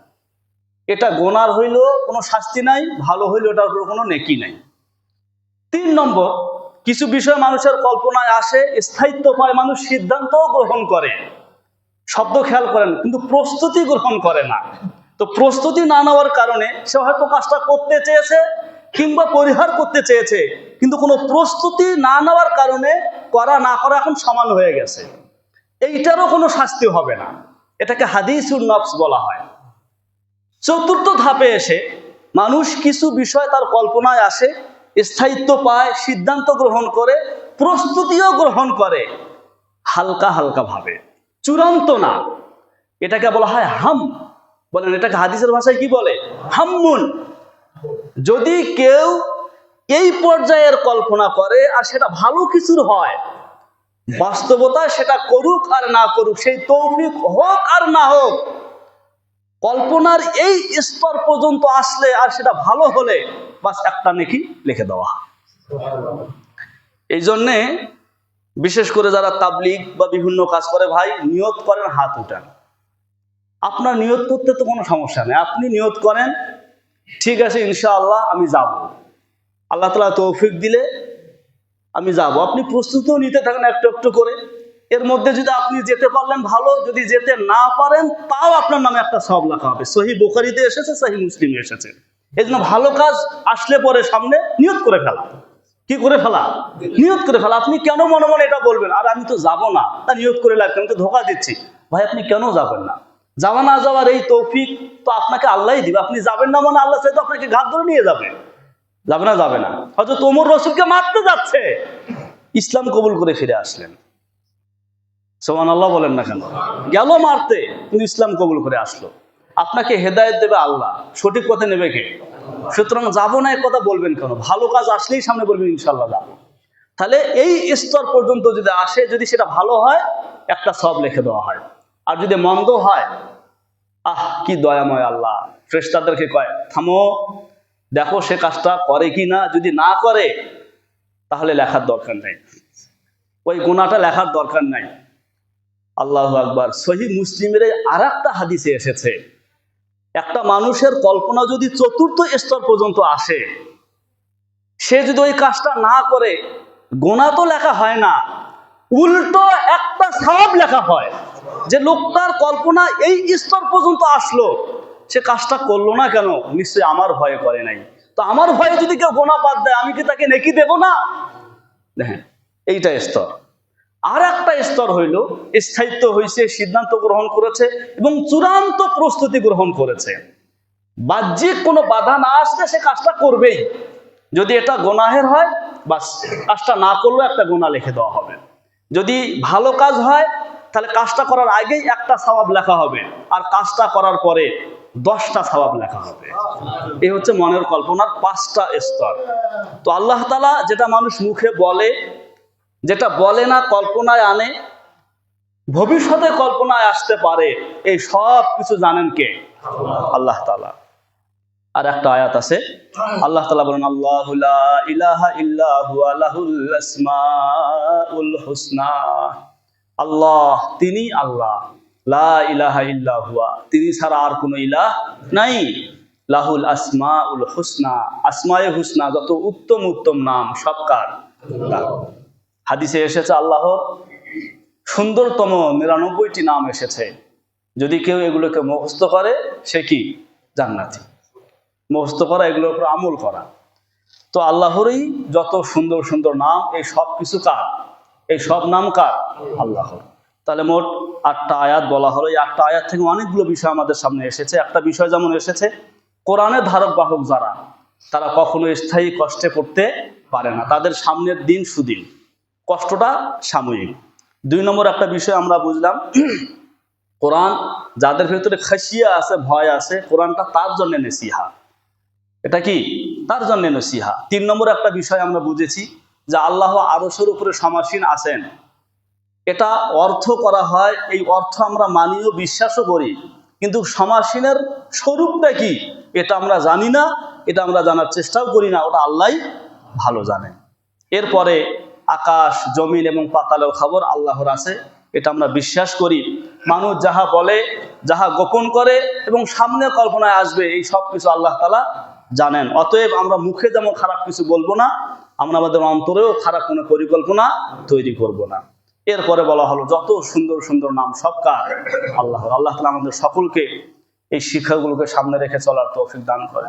A: এটা গোনার হইলেও কোনো শাস্তি নাই, ভালো হইলেও এটার উপর কোনো নেকি নাই। 3 নম্বর, কিছু বিষয় মানুষের কল্পনায় আসে, স্থায়িত্ব পায়, মানুষ সিদ্ধান্তও গ্রহণ করে, শব্দ খেয়াল করেন, কিন্তু প্রস্তুতি গ্রহণ করে না। তো প্রস্তুতি না নেওয়ার কারণে সে হয়তো কাজটা করতে চেয়েছে কিংবা পরিহার করতে চেয়েছে, কিন্তু কোনো প্রস্তুতি না নেওয়ার কারণে করা না করা এখন সমান হয়ে গেছে, এইটারও কোনো শাস্তি হবে না। এটাকে হাদিসুন নফস বলা হয়। 4র্থ ধাপে এসে মানুষ কিছু বিষয় তার কল্পনায় আসে, স্থায়িত্ব পায়, সিদ্ধান্ত গ্রহণ করে, প্রস্তুতিও গ্রহণ করে, হালকা হালকা ভাবে, চূড়ান্ত না। এটাকে বলা হয় হাম। বলেন এটাকে হাদিসের ভাষায় কি বলে? হাম্মুন। যদি কেউ এই পর্যায়ের কল্পনা করে আর সেটা ভালো কিছুর হয়, বাস্তবতায় সেটা করুক আর না করুক, সেই তৌফিক হোক আর না হোক, কল্পনার এই স্তর পর্যন্ত আসলে আর সেটা ভালো হলে বাস একটা নেকি লিখে দেওয়া। এই জন্যে বিশেষ করে যারা তাবলীগ বা বিভিন্ন কাজ করে, ভাই নিয়ত করেন, হাত উঠান। আপনার নিয়ত করতে তো কোনো সমস্যা নেই, আপনি নিয়ত করেন, ঠিক আছে ইনশাআল্লাহ আমি যাব, আল্লাহ তাআলা তৌফিক দিলে আমি যাব। আপনি প্রস্তুতিও নিতে থাকেন একটু একটু করে। এর মধ্যে যদি আপনি যেতে পারলেন ভালো, যদি যেতে না পারেন তাও আপনার নামে একটা সওয়াব লেখা হবে। সহিহ বুখারীতে এসেছে, সহিহ মুসলিমে এসেছে। এই জন্য ভালো কাজ আসলে পরে সামনে নিয়ত করে ফেলা। কি করে ফেলা? নিয়ত করে ফেলা। আপনি কেন মনে মনে এটা বলবেন আর আমি তো যাব না, তা নিয়ত করে লাগবে, আমি তো ধোঁকা দিচ্ছি। ভাই আপনি কেন যাবেন না? যাওয়া না যাওয়ার এই তৌফিক তো আপনাকে আল্লাহই দিবে। আপনি যাবেন না মানে আল্লাহ চাইতো আপনাকে ঘাট ধরে নিয়ে যাবে। যাবে না? যাবে না। হয়তো ওমর রাসূলকে মারতে যাচ্ছে, ইসলাম কবুল করে ফিরে আসলেন। সুবহানাল্লাহ বলেন না কেন? গেল মারতে কিন্তু ইসলাম কবুল করে আসলো। আপনাকে হেদায়েত দেবে আল্লাহ, সঠিক পথে নেবে কে? সুতরাং যাবো না এক কথা বলবেন কেন? ভালো কাজ আসলেই সামনে বলবেন ইনশাআল্লাহ যাবো। তাহলে এই স্তর পর্যন্ত যদি আসে, যদি সেটা ভালো হয় একটা সওয়াব লিখে দেওয়া হয়, আর যদি মন্দ হয়, কি দয়াময় আল্লাহ, ফেরেশতাদেরকে কয় থামো, দেখো সে কাজটা করে কি না, যদি না করে তাহলে লেখার দরকার নাই, ওই গুনাহটা লেখার দরকার নাই। আল্লাহু আকবার। সহিহ মুসলিমের আর একটা হাদিসে এসেছে, একটা মানুষের কল্পনা যদি চতুর্থ স্তর পর্যন্ত আসে, সে যদি ওই কাজটা না করে, গুনাহ তো লেখা হয় না, উল্টো একটা সওয়াব লেখা হয়। যে লোকটার কল্পনা এই স্তর পর্যন্ত আসলো, সে কাজটা করলো না কেন? নিশ্চয়ই আমার ভয়ে করে নাই। তো আমার ভয়ে যদি কেউ গুনাহ বাদ দেয়, আমি কি তাকে নেকি দেব না? দেখেন, এইটা স্তর। আর একটা স্তর হইল স্থায়িত্ব হয়েছে, সিদ্ধান্ত গ্রহণ করেছে এবং চূড়ান্ত প্রস্তুতি গ্রহণ করেছে। বাহ্যিক কোনো বাধা না আসলে সে কাজটা করবেই। যদি এটা গুনাহের হয়, বাস কাজটা না করলেও একটা গুনাহ লিখে দেওয়া হবে। যদি ভালো কাজ হয় তাহলে কাজটা করার আগেই একটা সওয়াব লেখা হবে, আর কাজটা করার পরে 10টা সওয়াব লেখা হবে। এই হচ্ছে মনের কল্পনার 5টা স্তর। তো আল্লাহ তাআলা যেটা মানুষ মুখে বলে, যেটা বলে না কল্পনায় আনে, ভবিষ্যতে কল্পনায় আসতে পারে, এই সব কিছু জানেন কে? আল্লাহ তাআলা। আর একটা আয়াত আছে, আল্লাহ তাআলা বলেন আল্লাহু লা ইলাহা ইল্লা হুয়া লাহুল আসমাউল হুসনা। আল্লাহ, তিনি আল্লাহ, লা ইলাহা ইল্লা হুয়া, তিনি ছাড়া আর কোনো ইলাহ নাই, লাহুল আসমাউল হুসনা, আসমায়ে হুসনা, যত উত্তম উত্তম নাম সব কার? হাদিসে এসেছে আল্লাহর সুন্দরতম 99টি নাম এসেছে। যদি কেউ এগুলোকে মুখস্থ করে সে কি? জান্নাতি। মুখস্থ করা, এগুলোর উপর আমল করা। তো আল্লাহরই যত সুন্দর সুন্দর নাম, এই সব কিছু কার? এই সব নাম কার? আল্লাহর। তাহলে মোট 8টা আয়াত বলা হলো। এই 8টা আয়াত থেকে অনেকগুলো বিষয় আমাদের সামনে এসেছে। একটা বিষয় যেমন এসেছে, কোরআনের ধারক বাহক যারা, তারা কখনো স্থায়ী কষ্টে পড়তে পারে না, তাদের সামনের দিন সুদিন, কষ্টটা সাময়িক। 2 নম্বর একটা বিষয় আমরা বুঝলাম, কোরআন যাদের ভিতরে খাশিয়া আছে, ভয় আছে, কোরআনটা তার জন্য নসিহা। এটা কি? তার জন্য নসিহা। 3 নম্বর একটা বিষয় আমরা বুঝেছি যে আল্লাহ আরশের উপরে সমাসীন আছেন। এটা অর্থ করা হয়, এই অর্থ আমরা মানিও বিশ্বাসও করি, কিন্তু সমাসীনের স্বরূপটা কি এটা আমরা জানি না, এটা আমরা জানার চেষ্টাও করি না, ওটা আল্লাহই ভালো জানেন। এরপরে আকাশ, জমিন এবং পাতালের খবর আল্লাহর আছে, এটা আমরা বিশ্বাস করি। মানুষ যাহা বলে, যাহা গোপন করে এবং সামনে কল্পনায় আসবে, এই সব কিছু আল্লাহ তাআলা জানেন। অতএব আমরা মুখে যেমন খারাপ কিছু বলবো না, আমরা আমাদের অন্তরেও খারাপ কোনো পরিকল্পনা তৈরি করব না। এরপরে বলা হলো যত সুন্দর সুন্দর নাম সব কার? আল্লাহর। আল্লাহ তাআলা আমাদের সকলকে এই শিক্ষাগুলোকে সামনে রেখে চলার তৌফিক দান করেন।